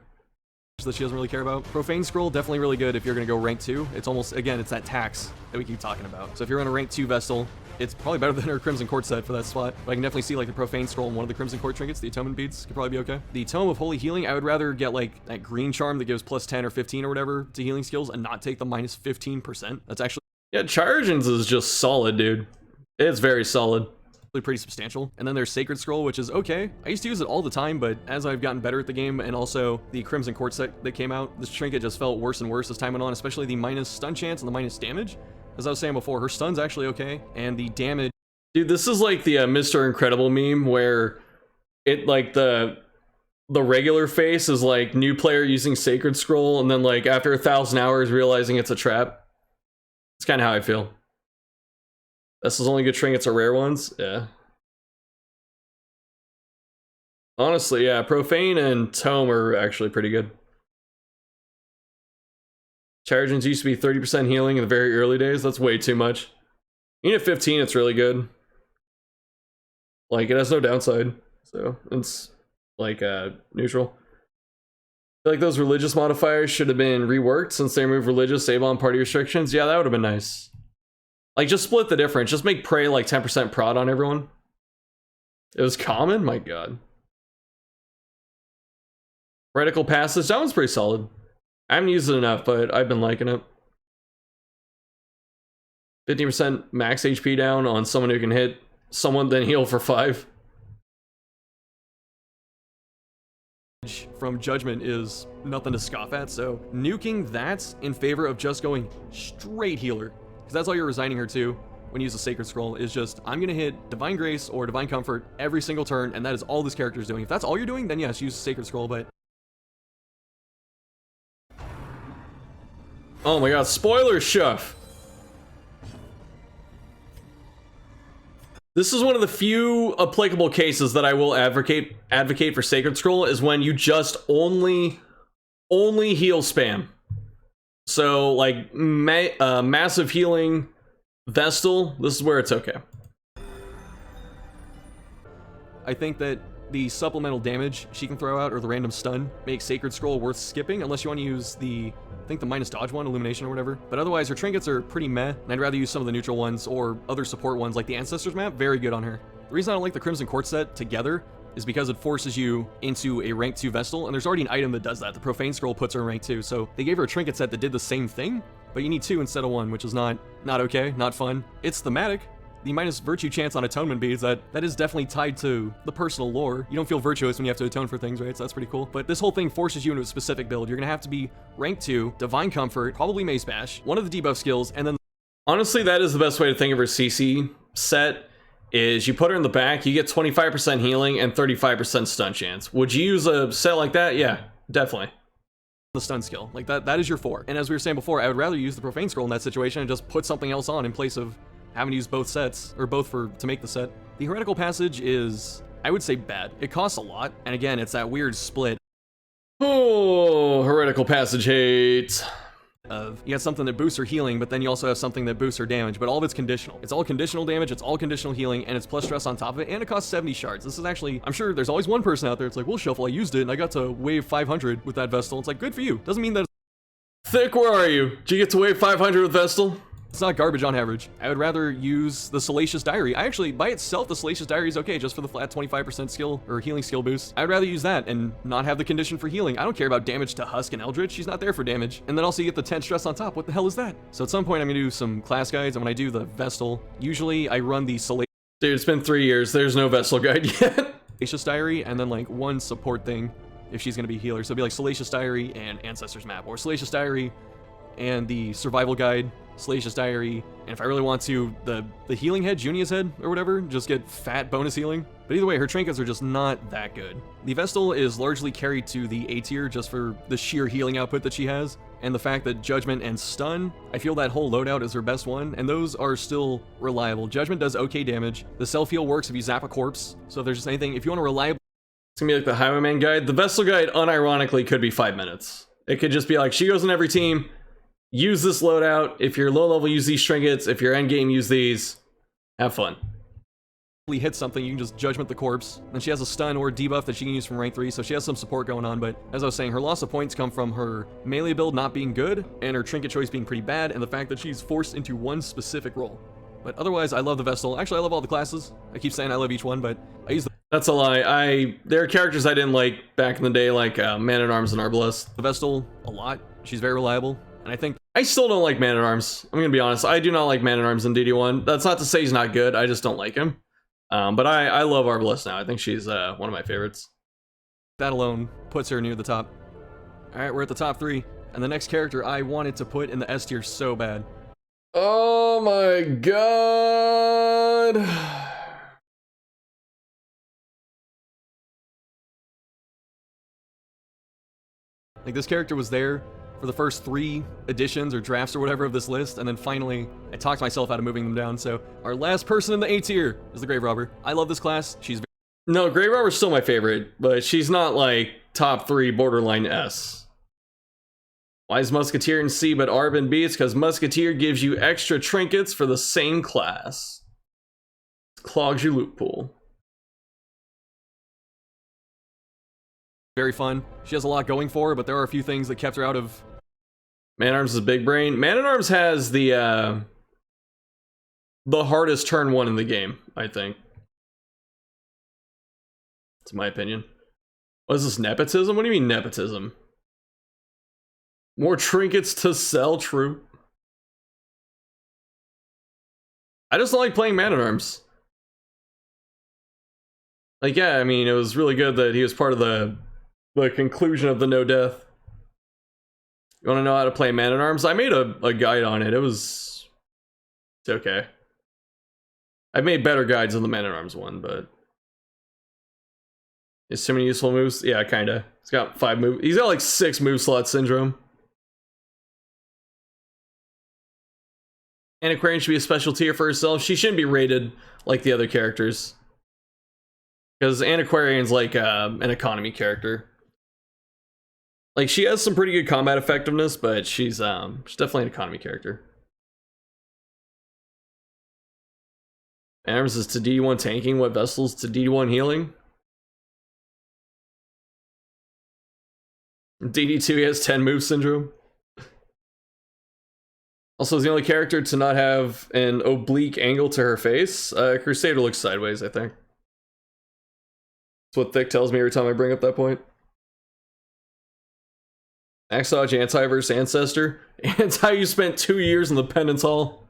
That she doesn't really care about. Profane Scroll, definitely really good if you're going to go rank 2. It's almost, again, it's that tax that we keep talking about. So if you're on a rank 2 Vestal, it's probably better than her Crimson Court set for that spot. But I can definitely see like the Profane Scroll and one of the Crimson Court trinkets, the Atonement Beads, could probably be okay. The Tome of Holy Healing, I would rather get like that green charm that gives plus 10 or 15 or whatever to healing skills and not take the minus 15%. That's actually... Yeah, Chargins is just solid, dude. It's very solid. Pretty substantial. And then there's Sacred Scroll, which is okay. I used to use it all the time, but as I've gotten better at the game and also the Crimson Court set that came out, this trinket just felt worse and worse as time went on, especially the minus stun chance and the minus damage. As I was saying before, her stun's actually okay, and the damage... Dude, this is like the Mr. Incredible meme where it, like, the regular face is like new player using Sacred Scroll, and then like after 1,000 hours realizing it's a trap. It's kind of how I feel. This is only good trinkets are rare ones. Yeah. Honestly, yeah, Profane and Tome are actually pretty good. Chargins used to be 30% healing in the very early days. That's way too much. Even at 15, it's really good. Like, it has no downside. So, it's, like, neutral. I feel like those religious modifiers should have been reworked since they removed religious save on party restrictions. Yeah, that would have been nice. Like, just split the difference. Just make Prey like 10% prod on everyone. It was common? My god. Reticle Passage. That one's pretty solid. I haven't used it enough, but I've been liking it. 50% max HP down on someone who can hit someone, then heal for 5. From Judgment is nothing to scoff at, so nuking that in favor of just going straight healer, because that's all you're resigning her to when you use a Sacred Scroll, is just, I'm going to hit Divine Grace or Divine Comfort every single turn, and that is all this character is doing. If that's all you're doing, then yes, use a Sacred Scroll, but... Oh my god, spoiler shuff! This is one of the few applicable cases that I will advocate for Sacred Scroll, is when you just only heal spam. So, like, massive healing Vestal, this is where it's okay. I think that the supplemental damage she can throw out or the random stun makes Sacred Scroll worth skipping unless you want to use the, I think the minus dodge one, Illumination or whatever. But otherwise, her trinkets are pretty meh, and I'd rather use some of the neutral ones or other support ones like the Ancestors map, very good on her. The reason I don't like the Crimson Court set together is because it forces you into a rank 2 Vestal, and there's already an item that does that. The Profane Scroll puts her in rank 2, so they gave her a trinket set that did the same thing, but you need 2 instead of 1, which is not okay, not fun. It's thematic. The minus virtue chance on atonement beads, that is definitely tied to the personal lore. You don't feel virtuous when you have to atone for things, right? So that's pretty cool. But this whole thing forces you into a specific build. You're gonna have to be rank 2, Divine Comfort, probably Mace Bash, one of the debuff skills, and then... Honestly, that is the best way to think of her CC set, is you put her in the back, you get 25% healing and 35% stun chance. Would you use a set like that? Yeah, definitely. The stun skill, like that is your 4. And as we were saying before, I would rather use the Profane Scroll in that situation and just put something else on in place of having to use both sets, or both to make the set. The Heretical Passage is, I would say, bad. It costs a lot, and again, it's that weird split Oh, Heretical Passage hate. of, you got something that boosts her healing, but then you also have something that boosts her damage, but all of it's conditional. It's all conditional damage, it's all conditional healing, and it's plus stress on top of it, and it costs 70 shards. This is actually, I'm sure there's always one person out there, it's like, well, Shuffle, I used it, and I got to wave 500 with that Vestal. It's like, good for you. Doesn't mean that Thick, where are you? Did you get to wave 500 with Vestal? it's not garbage on average. I would rather use the Salacious Diary. I actually, by itself, the Salacious Diary is okay, just for the flat 25% skill, or healing skill boost. I'd rather use that and not have the condition for healing. I don't care about damage to Husk and Eldritch. She's not there for damage. And then also you get the 10 stress on top. What the hell is that? So at some point, I'm gonna do some class guides, and when I do the Vestal, usually I run the Salacious Dude, it's been 3 years. There's no Vestal guide yet. Diary, and then like one support thing if she's gonna be healer. So it'd be like Salacious Diary and Ancestors map, or Salacious Diary and the survival guide, Salacious Diary, and if I really want to, the healing head, Junia's head, or whatever, just get fat bonus healing. But either way, her trinkets are just not that good. The Vestal is largely carried to the A tier just for the sheer healing output that she has, and the fact that Judgment and Stun, I feel that whole loadout is her best one, and those are still reliable. Judgment does okay damage. The self-heal works if you zap a corpse, so if there's just anything, if you want a reliable... It's gonna be like the Highwayman guide. The Vestal guide, unironically, could be 5 minutes. It could just be like, she goes in every team, use this loadout. If you're low level, use these trinkets. If you're end game, use these. Have fun. Hit something, you can just Judgment the corpse. And she has a stun or debuff that she can use from rank 3, so she has some support going on. But as I was saying, her loss of points come from her melee build not being good, and her trinket choice being pretty bad, and the fact that she's forced into one specific role. But otherwise, I love the Vestal. Actually, I love all the classes. I keep saying I love each one, but I use the... That's a lie. There are characters I didn't like back in the day, like Man-at-Arms and Arbalest. The Vestal a lot. She's very reliable, and I think... I still don't like Man-at-Arms. I'm gonna be honest. I do not like Man-at-Arms in DD1. That's not to say he's not good. I just don't like him. But I love Arbalest now. I think she's one of my favorites. That alone puts her near the top. Alright, we're at the top 3. And the next character I wanted to put in the S tier so bad. Oh my god. Like, this character was there for the first 3 editions or drafts or whatever of this list, and then finally I talked myself out of moving them down. So our last person in the A tier is the Grave Robber. I love this class. She's No, Grave Robber's still my favorite, but she's not like top 3 borderline S. Why is Musketeer in C but Arb in B? It's because Musketeer gives you extra trinkets for the same class. Clogs your loot pool. very fun. She has a lot going for her, but there are a few things that kept her out of... Man-at-Arms is big brain. Man-at-Arms has the hardest turn 1 in the game, I think. That's my opinion. What is this, nepotism? What do you mean nepotism? More trinkets to sell, true. I just don't like playing Man-at-Arms. Like, yeah, I mean, it was really good that he was part of the conclusion of the no death. You want to know how to play Man-at-Arms? I made a guide on it. It's okay. I've made better guides than the Man-at-Arms one, but... Is so many useful moves? Yeah, kinda. He's got 5 moves. He's got like 6 move slot syndrome. Antiquarian should be a special tier for herself. She shouldn't be rated like the other characters. Because Antiquarian's like an economy character. Like, she has some pretty good combat effectiveness, but she's definitely an economy character. Adams is to D1 tanking, what Vestal's to D1 healing. DD2 he has 10 move syndrome. Also, is the only character to not have an oblique angle to her face. Crusader looks sideways, I think. That's what Thick tells me every time I bring up that point. Axe Dodge Anti versus Ancestor. Anti, you spent 2 years in the Penance Hall.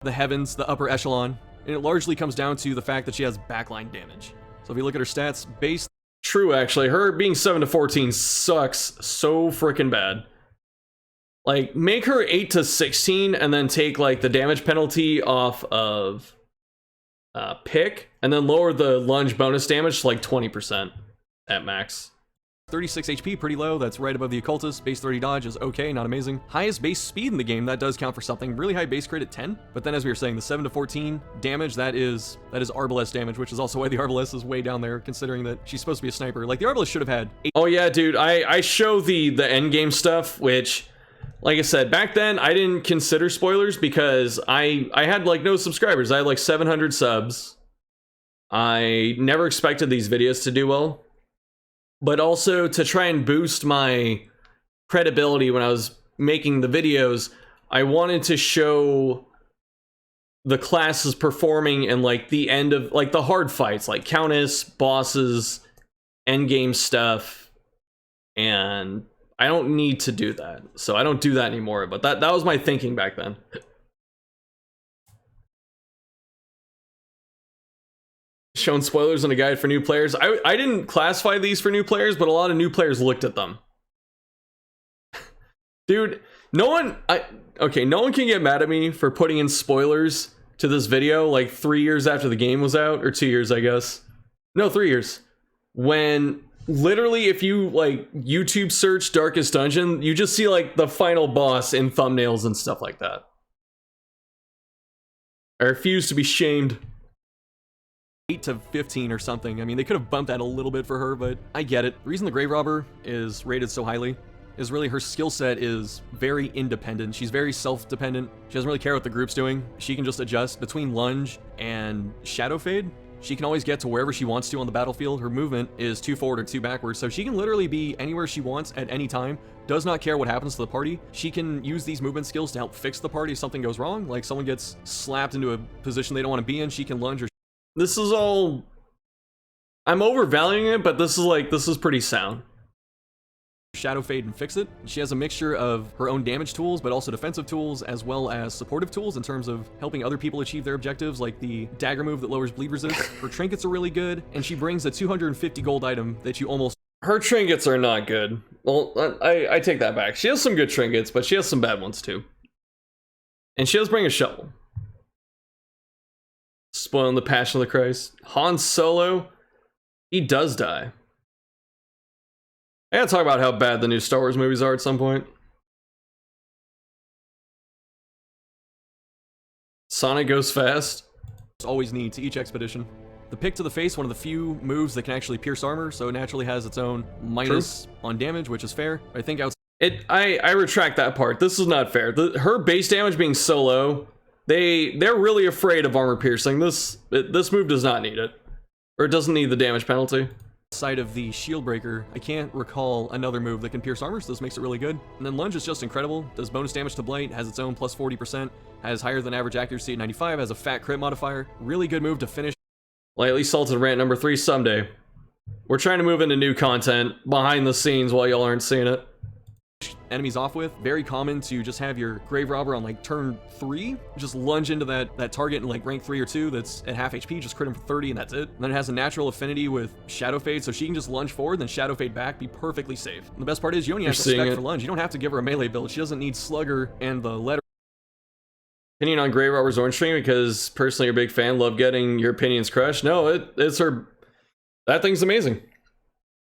The heavens, the upper echelon. And it largely comes down to the fact that she has backline damage. So if you look at her stats, base... True, actually. Her being 7 to 14 sucks so freaking bad. Like, make her 8 to 16 and then take, like, the damage penalty off of pick, and then lower the lunge bonus damage to, like, 20% at max. 36 HP, pretty low. That's right above the Occultist. Base 30 dodge is okay, not amazing. Highest base speed in the game, that does count for something. Really high base crit at 10. But then as we were saying, the 7 to 14 damage, that is Arbalest damage, which is also why the Arbalest is way down there, considering that she's supposed to be a sniper. Like, the Arbalest should have had 8. Oh yeah, dude, I show the end game stuff, which, like I said, back then I didn't consider spoilers because I had like no subscribers. I had like 700 subs. I never expected these videos to do well. But also to try and boost my credibility when I was making the videos, I wanted to show the classes performing in like the end of like the hard fights, like Countess, bosses, endgame stuff, and I don't need to do that. So I don't do that anymore, but that was my thinking back then. Shown spoilers in a guide for new players. I didn't classify these for new players, but a lot of new players looked at them. Dude, no one can get mad at me for putting in spoilers to this video like 3 years after the game was out, or 2 years, I guess. No, 3 years. When literally if you like YouTube search Darkest Dungeon, you just see like the final boss in thumbnails and stuff like that. I refuse to be shamed. 8 to 15 or something. I mean, they could have bumped that a little bit for her, but I get it. The reason the Grave Robber is rated so highly is really her skill set is very independent. She's very self-dependent. She doesn't really care what the group's doing. She can just adjust between lunge and shadow fade. She can always get to wherever she wants to on the battlefield. Her movement is 2 forward or 2 backwards, so she can literally be anywhere she wants at any time. Does not care what happens to the party. She can use these movement skills to help fix the party if something goes wrong. Like someone gets slapped into a position they don't want to be in, she can lunge or... This is all... I'm overvaluing it, but this is pretty sound. Shadow fade and fix it. She has a mixture of her own damage tools, but also defensive tools, as well as supportive tools in terms of helping other people achieve their objectives, like the dagger move that lowers bleed resist. Her trinkets are really good, and she brings a 250 gold item that you almost... Her trinkets are not good. Well, I take that back. She has some good trinkets, but she has some bad ones too. And she does bring a shovel. Spoiling the Passion of the Christ. Han Solo, he does die. I gotta talk about how bad the new Star Wars movies are at some point. Sonic goes fast. Always need to each expedition. The pick to the face, one of the few moves that can actually pierce armor, so it naturally has its own minus on damage, which is fair. I think I retract that part. This is not fair. Her base damage being so low, they're really afraid of armor piercing. This move does not need it, or it doesn't need the damage penalty. Side of the shield breaker, I can't recall another move that can pierce armor, so this makes it really good. And then lunge is just incredible. Does bonus damage to blight, has its own plus 40%, has higher than average accuracy at 95, has a fat crit modifier. Really good move to finish. Lightly salted rant number 3 someday. We're trying to move into new content behind the scenes while y'all aren't seeing it. Enemies off with. Very common to just have your Grave Robber on like turn 3, just lunge into that target in like rank 3 or 2 that's at half HP, just crit him for 30 and that's it. And then it has a natural affinity with Shadow Fade, so she can just lunge forward, then Shadow Fade back, be perfectly safe. And the best part is you don't even have to spec for lunge. You don't have to give her a melee build. She doesn't need Slugger and the letter. Opinion on Grave Robber's orange string, because personally you're a big fan, love getting your opinions crushed. No, it's her... That thing's amazing.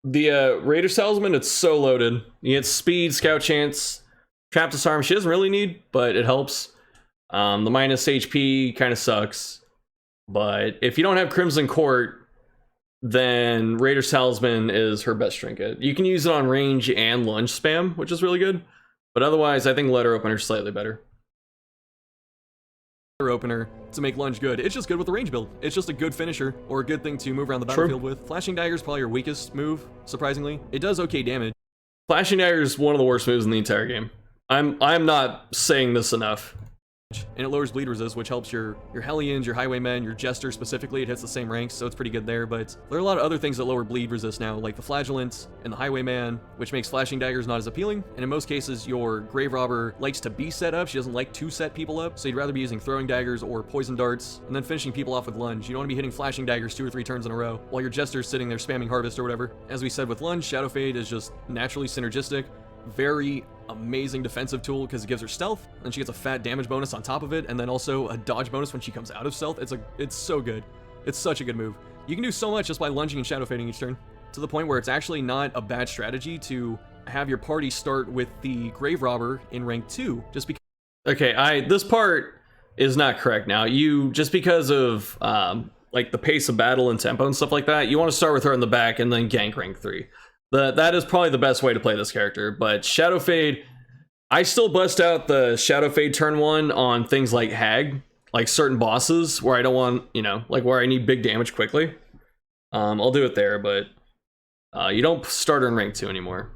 The Raider Salesman, it's so loaded. You get speed, scout chance, trap disarm. She doesn't really need, but it helps. The minus HP kind of sucks. But if you don't have Crimson Court, then Raider Salesman is her best trinket. You can use it on range and lunge spam, which is really good. But otherwise, I think Letter Opener is slightly better. opener to make lunge good. It's just good with the range build. It's just a good finisher or a good thing to move around the battlefield with. Flashing dagger is probably your weakest move, surprisingly. It does okay damage. Flashing dagger is one of the worst moves in the entire game. I'm not saying this enough. And it lowers bleed resist, which helps your Hellions, your Highwaymen, your Jester specifically. It hits the same ranks, so it's pretty good there. But there are a lot of other things that lower bleed resist now, like the Flagellant and the Highwayman, which makes flashing daggers not as appealing. And in most cases, your Grave Robber likes to be set up. She doesn't like to set people up, so you'd rather be using throwing daggers or poison darts, and then finishing people off with lunge. You don't want to be hitting flashing daggers 2 or 3 turns in a row, while your Jester's sitting there spamming harvest or whatever. As we said with lunge, Shadow Fade is just naturally synergistic. Very amazing defensive tool because it gives her stealth, and she gets a fat damage bonus on top of it, and then also a dodge bonus when she comes out of stealth. It's so good. It's such a good move. You can do so much just by lunging and shadow fading each turn, to the point where it's actually not a bad strategy to have your party start with the Grave Robber in rank 2, just because. Okay, this part is not correct now. You, just because of like the pace of battle and tempo and stuff like that, you want to start with her in the back and then gank rank 3. That is probably the best way to play this character. But Shadow Fade, I still bust out the Shadow Fade turn 1 on things like Hag, like certain bosses where I don't want, like where I need big damage quickly. I'll do it there, but you don't start her in rank 2 anymore.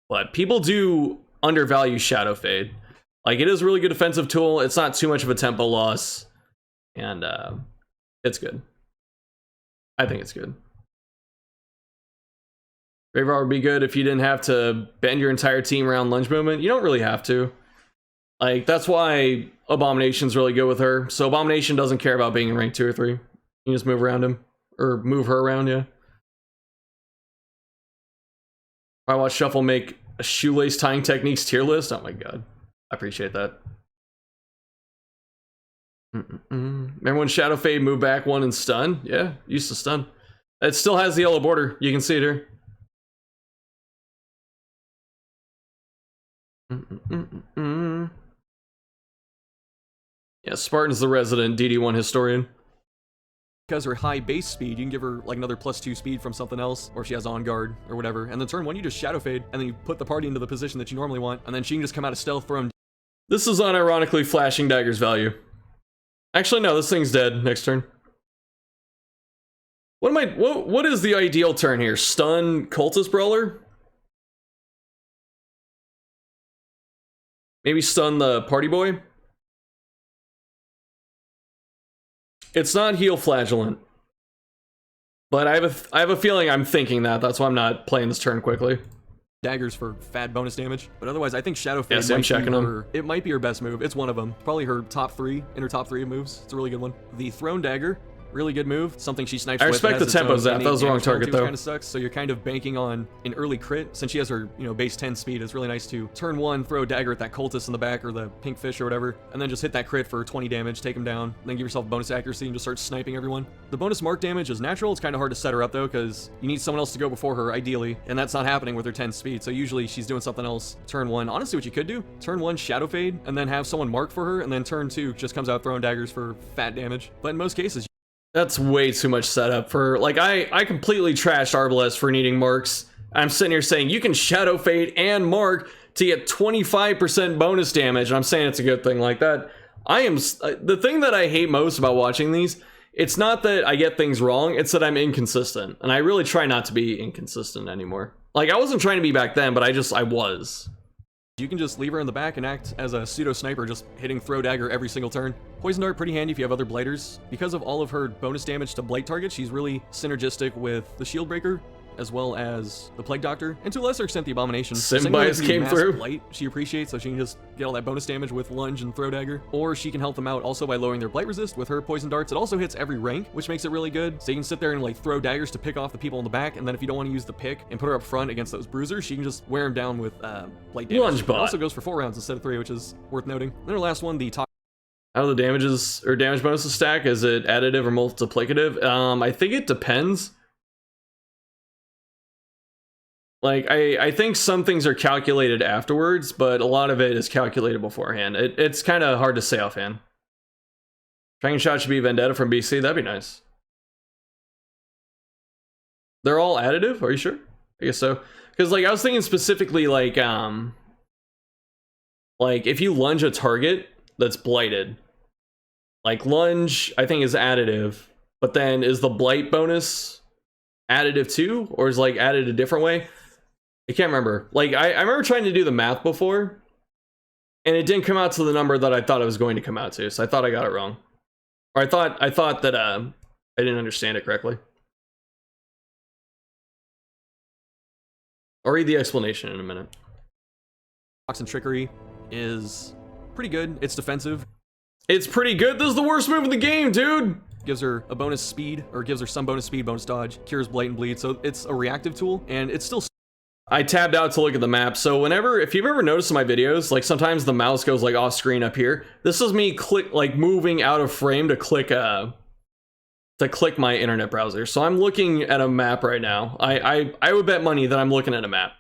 But people do undervalue Shadow Fade. Like, it is a really good defensive tool. It's not too much of a tempo loss, and it's good. I think it's good. Grave Robber would be good if you didn't have to bend your entire team around lunge movement. You don't really have to. Like, that's why Abomination's really good with her. So Abomination doesn't care about being in rank 2 or 3. You can just move around him. Or move her around, yeah. I watched Shuffle make a shoelace tying techniques tier list. Oh my god. I appreciate that. Remember when Shadow Fade moved back 1 and stun? Yeah, used to stun. It still has the yellow border. You can see it here. Yeah, Spartan's the resident DD1 historian. Because her high base speed, you can give her like another +2 speed from something else, or if she has on guard or whatever. And then turn 1, you just Shadow Fade, and then you put the party into the position that you normally want, and then she can just come out of stealth, throw him. This is unironically Flashing Dagger's value. Actually, no, this thing's dead next turn. What is the ideal turn here? Stun Cultist Brawler? Maybe stun the Party Boy? It's not heal Flagellant. But I have a feeling I'm thinking that. That's why I'm not playing this turn quickly. Daggers for fat bonus damage. But otherwise, I think Shadow Fade it might be her best move. It's one of them. Probably her top 3, in her top 3 of moves. It's a really good one. The Throne Dagger. Really good move. Something she snipes with. I respect the tempo zap. That was the wrong target, though. Kind of sucks. So you're kind of banking on an early crit. Since she has her, base 10 speed, it's really nice to turn 1, throw a dagger at that cultist in the back or the pink fish or whatever, and then just hit that crit for 20 damage, take him down, and then give yourself bonus accuracy and just start sniping everyone. The bonus mark damage is natural. It's kind of hard to set her up, though, because you need someone else to go before her, ideally, and that's not happening with her 10 speed. So usually she's doing something else. Turn 1. Honestly, what you could do, turn 1 Shadow Fade, and then have someone mark for her, and then turn 2 just comes out throwing daggers for fat damage. But in most cases, that's way too much setup for, like, I completely trashed Arbalest for needing marks. I'm sitting here saying you can Shadow Fade and mark to get 25% bonus damage, and I'm saying it's a good thing like that. The thing that I hate most about watching these, it's not that I get things wrong, it's that I'm inconsistent, and I really try not to be inconsistent anymore. Like, I wasn't trying to be back then, but I was. You can just leave her in the back and act as a pseudo sniper, just hitting throw dagger every single turn. Poison dart pretty handy if you have other blighters. Because of all of her bonus damage to blight targets, she's really synergistic with the shield breaker, as well as the Plague Doctor, and to a lesser extent the Abomination. Sim bias came through. Blight she appreciates, so she can just get all that bonus damage with lunge and throw dagger. Or she can help them out also by lowering their blight resist with her poison darts. It also hits every rank, which makes it really good. So you can sit there and like throw daggers to pick off the people in the back, and then if you don't want to use the pick and put her up front against those bruisers, she can just wear them down with blight damage. Lunge bot. It also goes for 4 rounds instead of 3, which is worth noting. And then her last one, the how do the damages or damage bonuses stack? Is it additive or multiplicative? I think it depends. Like, I think some things are calculated afterwards, but a lot of it is calculated beforehand. It's kind of hard to say offhand. Dragon Shot should be Vendetta from BC. That'd be nice. They're all additive? Are you sure? I guess so. Because, like, I was thinking specifically, like if you lunge a target that's blighted, Like lunge, I think is additive, but then is the blight bonus additive too, or is like added a different way? I can't remember. Like I remember trying to do the math before, and it didn't come out to the number that I thought it was going to come out to. So I thought I got it wrong, or I thought that I didn't understand it correctly. I'll read the explanation in a minute. Box and trickery is pretty good. It's defensive. It's pretty good. This is the worst move in the game, dude. Gives her a bonus speed, or gives her some bonus speed, bonus dodge, cures blight and bleed. So it's a reactive tool, and it's still. I tabbed out to look at the map. So if you've ever noticed in my videos, like sometimes the mouse goes like off screen up here. This is me moving out of frame to click my internet browser. So I'm looking at a map right now. I would bet money that I'm looking at a map.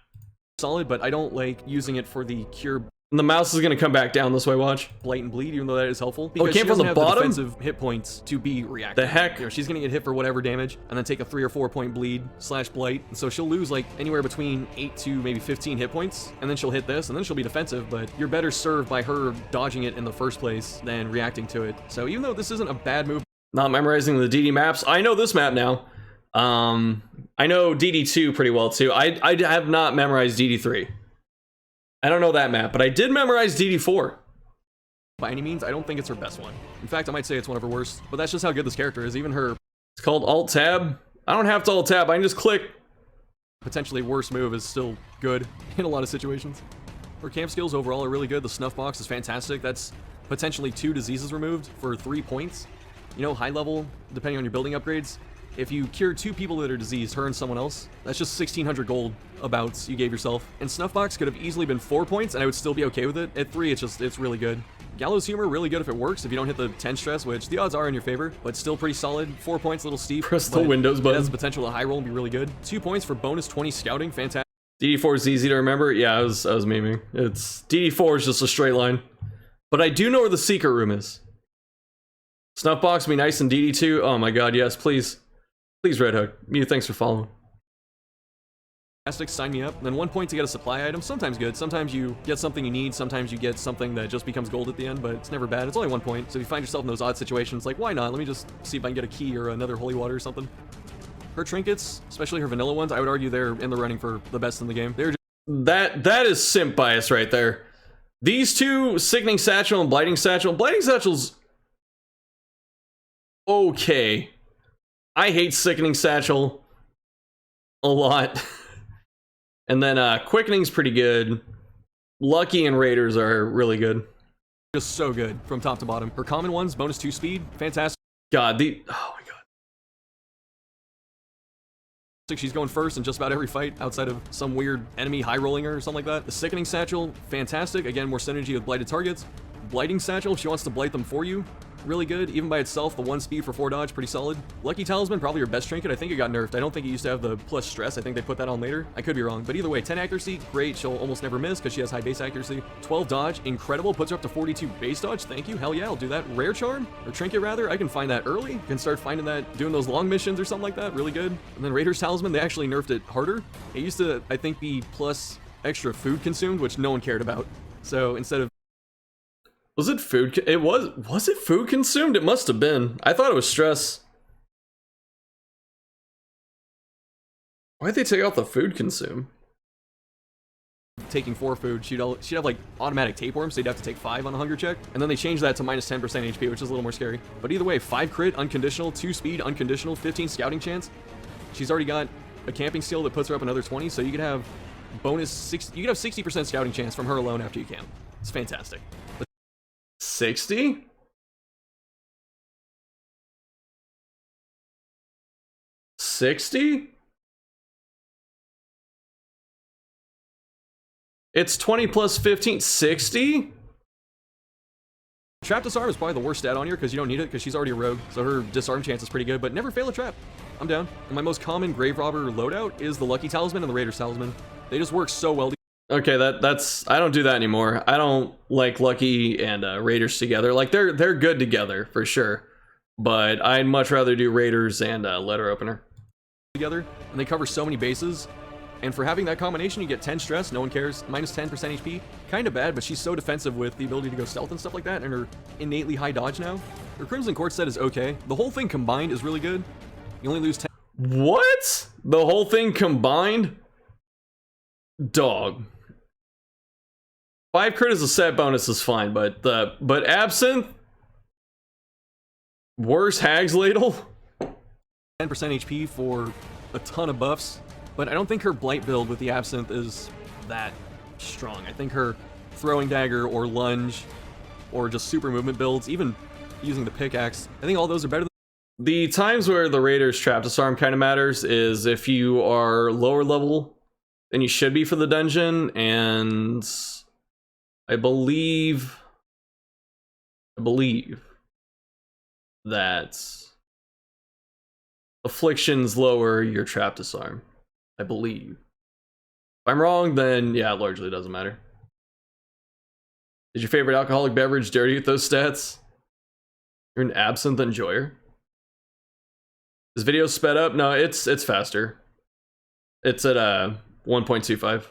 Solid, but I don't like using it for the cure. And the mouse is gonna come back down this way, watch. Blight and bleed, even though that is helpful. Oh, it came from the bottom? Defensive hit points to be reactive. The heck? You know, she's gonna get hit for whatever damage, and then take a 3 or 4 point bleed / blight. And so she'll lose like anywhere between 8 to maybe 15 hit points, and then she'll hit this, and then she'll be defensive, but you're better served by her dodging it in the first place than reacting to it. So even though this isn't a bad move. Not memorizing the DD maps. I know this map now. I know DD2 pretty well too. I have not memorized DD3. I don't know that map, but I did memorize DD4. By any means, I don't think it's her best one. In fact, I might say it's one of her worst, but that's just how good this character is. Even her... It's called Alt-Tab. I don't have to Alt-Tab, I can just click. Potentially worst move is still good in a lot of situations. Her camp skills overall are really good. The snuff box is fantastic. That's potentially 2 diseases removed for 3 points. You know, high level, depending on your building upgrades, if you cure 2 people that are diseased, her and someone else, that's just 1,600 gold abouts you gave yourself. And Snuffbox could have easily been 4 points, and I would still be okay with it. At 3, it's really good. Gallows Humor, really good if it works, if you don't hit the 10 stress, which the odds are in your favor, but still pretty solid. 4 points, a little steep. Press the Windows button. It has the potential to high roll and be really good. 2 points for bonus 20 scouting, fantastic. DD4 is easy to remember. Yeah, I was memeing. It's DD4 is just a straight line. But I do know where the secret room is. Snuffbox be nice in DD2. Oh my god, yes, please. Please, Red Hook. Mew, thanks for following. Fantastic, sign me up. Then 1 point to get a supply item. Sometimes good. Sometimes you get something you need. Sometimes you get something that just becomes gold at the end, but it's never bad. It's only 1 point. So if you find yourself in those odd situations, like, why not? Let me just see if I can get a key or another holy water or something. Her trinkets, especially her vanilla ones, I would argue they're in the running for the best in the game. They're just that is simp bias right there. These two, Sickening Satchel and Blighting Satchel. Blighting Satchel's okay. I hate Sickening Satchel a lot. And then Quickening's pretty good. Lucky and Raiders are really good. just so good from top to bottom. Her common ones, bonus 2 speed, fantastic. God, oh my god. She's going first in just about every fight outside of some weird enemy high rolling her or something like that. The Sickening Satchel, fantastic. Again, more synergy with blighted targets. Blighting Satchel, if she wants to blight them for you, really good. Even by itself, the 1 speed for 4 dodge, pretty solid. Lucky Talisman, probably your best trinket. I think it got nerfed. I don't think it used to have the plus stress. I think they put that on later. I could be wrong. But either way, 10 accuracy, great. She'll almost never miss because she has high base accuracy. 12 dodge, incredible. Puts her up to 42 base dodge. Thank you. Hell yeah, I'll do that. Rare Charm, or Trinket rather. I can find that early. Can start finding that, doing those long missions or something like that. Really good. And then Raider's Talisman, they actually nerfed it harder. It used to, I think, be plus extra food consumed, which no one cared about. So instead of Was it food? Was it food consumed? It must have been. I thought it was stress. Why'd they take out the food consume? taking 4 food, she'd have like automatic tapeworms, so you'd have to take 5 on a hunger check. And then they changed that to minus 10% HP, which is a little more scary. But either way, 5 crit, unconditional, 2 speed, unconditional, 15 scouting chance. She's already got a camping skill that puts her up another 20, so you could have bonus 6. You could have 60% scouting chance from her alone after you camp. It's fantastic. 60? $60? It's 20 plus 15, 60? Trap disarm is probably the worst stat on here because you don't need it because she's already a rogue, so her disarm chance is pretty good, but never fail a trap. I'm down. And my most common grave robber loadout is the Lucky Talisman and the Raider's Talisman. They just work so well. Okay, that's I don't do that anymore. I don't like Lucky and Raiders together. Like they're good together for sure, but I'd much rather do Raiders and letter opener together, and they cover so many bases. And for having that combination, you get 10 stress, no one cares, minus 10% HP. Kind of bad, but she's so defensive with the ability to go stealth and stuff like that, and her innately high dodge now. Her Crimson Court set is okay. The whole thing combined is really good. You only lose 10. What? The whole thing combined? Dog. 5 crit as a set bonus is fine, but Absinthe? Worse Hag's Ladle? 10% HP for a ton of buffs, but I don't think her Blight build with the Absinthe is that strong. I think her Throwing Dagger or Lunge or just super movement builds, even using the pickaxe, I think all those are better than The times where the Raider's Trap Disarm kind of matters is if you are lower level than you should be for the dungeon, and I believe that Afflictions lower your Trap Disarm. I believe. If I'm wrong, then yeah, it largely doesn't matter. Is your favorite alcoholic beverage dirty with those stats? You're an Absinthe enjoyer? Is video sped up? No, it's faster. It's at 1.25.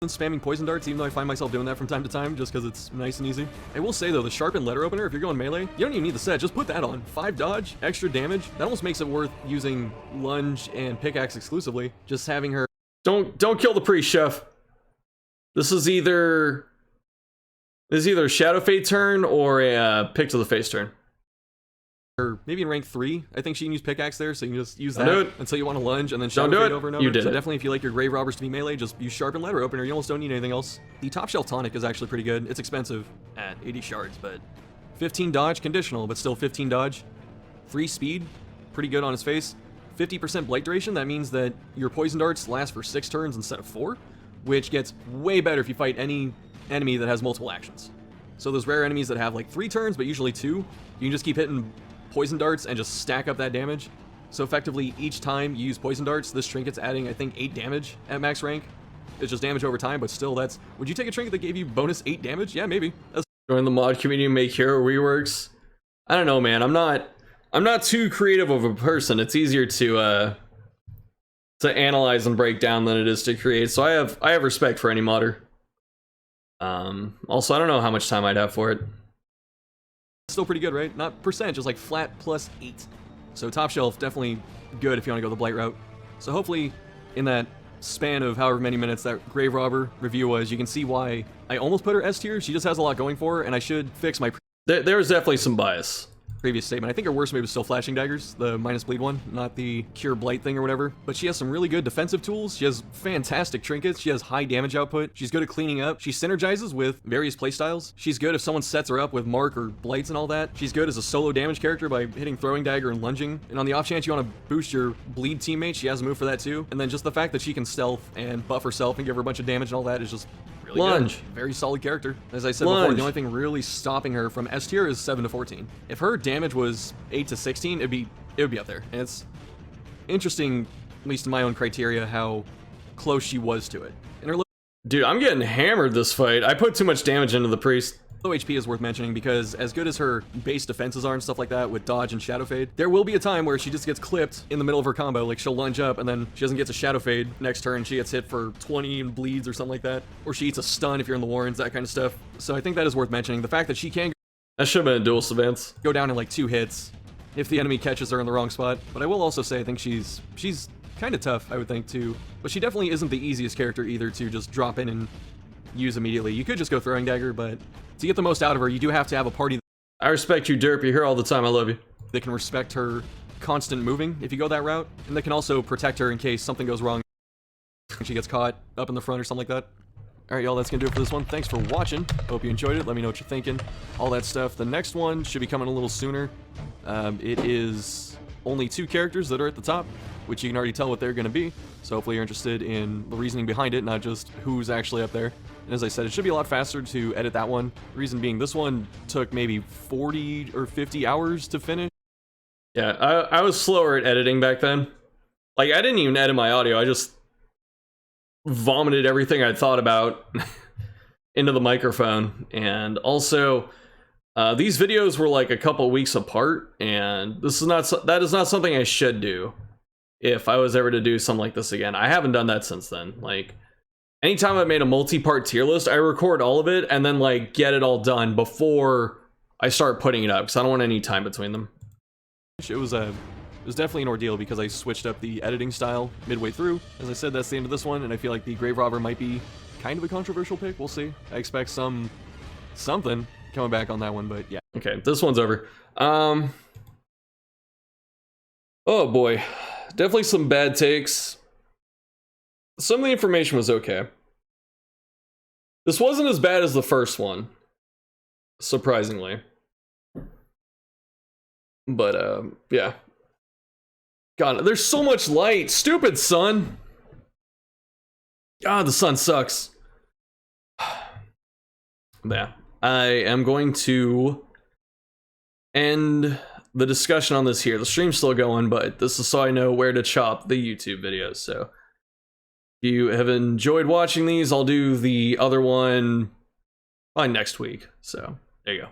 spamming poison darts, even though I find myself doing that from time to time just because it's nice and easy. I will say though, the sharpened letter opener, if you're going melee, you don't even need the set, just put that on. 5 dodge, extra damage, that almost makes it worth using lunge and pickaxe exclusively. Just having her... Don't kill the priest, chef. This is either a Shadow Fade turn or a pick to the face turn. Or maybe in rank 3, I think she can use pickaxe there, so you can just use Don't that do it. until you want to lunge and then Don't shadow do fade it. over and over. You did so it. definitely if you like your grave robbers to be melee, just use sharpened letter opener. You almost don't need anything else. The top shelf tonic is actually pretty good. It's expensive at 80 shards, but 15 dodge conditional, but still 15 dodge. 3 speed, pretty good on his face. 50% blight duration, that means that your poison darts last for 6 turns instead of 4, which gets way better if you fight any enemy that has multiple actions. So those rare enemies that have like 3 turns, but usually 2, you can just keep hitting poison darts and just stack up that damage. So effectively, each time you use poison darts, this trinket's adding, I think, 8 damage at max rank. It's just damage over time, but still, that's... Would you take a trinket that gave you bonus 8 damage? Yeah, maybe. That's... Join the mod community and make hero reworks. I don't know, man. I'm not too creative of a person. It's easier to analyze and break down than it is to create. So I have respect for any modder. Also, I don't know how much time I'd have for it. Still pretty good, right? Not percent, just like flat plus 8. So top shelf, definitely good if you want to go the blight route. So hopefully, in that span of however many minutes that grave robber review was, you can see why I almost put her S tier. She just has a lot going for her, and I should fix my There's definitely some bias. previous statement. I think her worst move is still flashing daggers, the minus bleed one, not the cure blight thing or whatever. But she has some really good defensive tools. She has fantastic trinkets. She has high damage output. She's good at cleaning up. She synergizes with various playstyles. She's good if someone sets her up with mark or blights and all that. She's good as a solo damage character by hitting throwing dagger and lunging. And on the off chance you want to boost your bleed teammate, she has a move for that too. And then just the fact that she can stealth and buff herself and give her a bunch of damage and all that is just really Lunge. good. Very solid character. As I said before, the only thing really stopping her from S tier is 7 to 14. If her damage was 8 to 16, it would be up there. And it's interesting, at least in my own criteria, how close she was to it. And her Dude, I'm getting hammered this fight. I put too much damage into the priest. low HP is worth mentioning because as good as her base defenses are and stuff like that with dodge and shadow fade, there will be a time where she just gets clipped in the middle of her combo. Like she'll lunge up and then she doesn't get to shadow fade next turn. She gets hit for 20 and bleeds or something like that. Or she eats a stun if you're in the warrens, that kind of stuff. So I think that is worth mentioning. The fact that she can That should have been a dual savants. go down in like 2 hits if the enemy catches her in the wrong spot. But I will also say I think she's kind of tough, I would think, too. But she definitely isn't the easiest character either to just drop in and use immediately. You could just go throwing dagger, but to get the most out of her, you do have to have a party I respect you, Derp. You're here all the time. I love you. that can respect her constant moving if you go that route, and that can also protect her in case something goes wrong and she gets caught up in the front or something like that. Alright, y'all, that's gonna do it for this one. Thanks for watching. Hope you enjoyed it. Let me know what you're thinking. All that stuff. The next one should be coming a little sooner. It is only 2 characters that are at the top, which you can already tell what they're gonna be. So hopefully you're interested in the reasoning behind it, not just who's actually up there. And as I said, it should be a lot faster to edit that one. Reason being, this one took maybe 40 or 50 hours to finish. Yeah, I was slower at editing back then. Like, I didn't even edit my audio. I just vomited everything I thought about into the microphone. And also, these videos were like a couple weeks apart, and that is not something I should do if I was ever to do something like this again. I haven't done that since then. Like, anytime I've made a multi-part tier list, I record all of it and then like get it all done before I start putting it up, because I don't want any time between them. It was definitely an ordeal because I switched up the editing style midway through. As I said, that's the end of this one, and I feel like the Grave Robber might be kind of a controversial pick. We'll see. I expect something coming back on that one, but yeah. Okay, this one's over. Oh boy, definitely some bad takes. Some of the information was okay. This wasn't as bad as the first one, surprisingly. But yeah. God, there's so much light. Stupid sun. God, the sun sucks. Yeah, I am going to end the discussion on this here. The stream's still going, but this is so I know where to chop the YouTube videos. So if you have enjoyed watching these, I'll do the other one by next week. So there you go.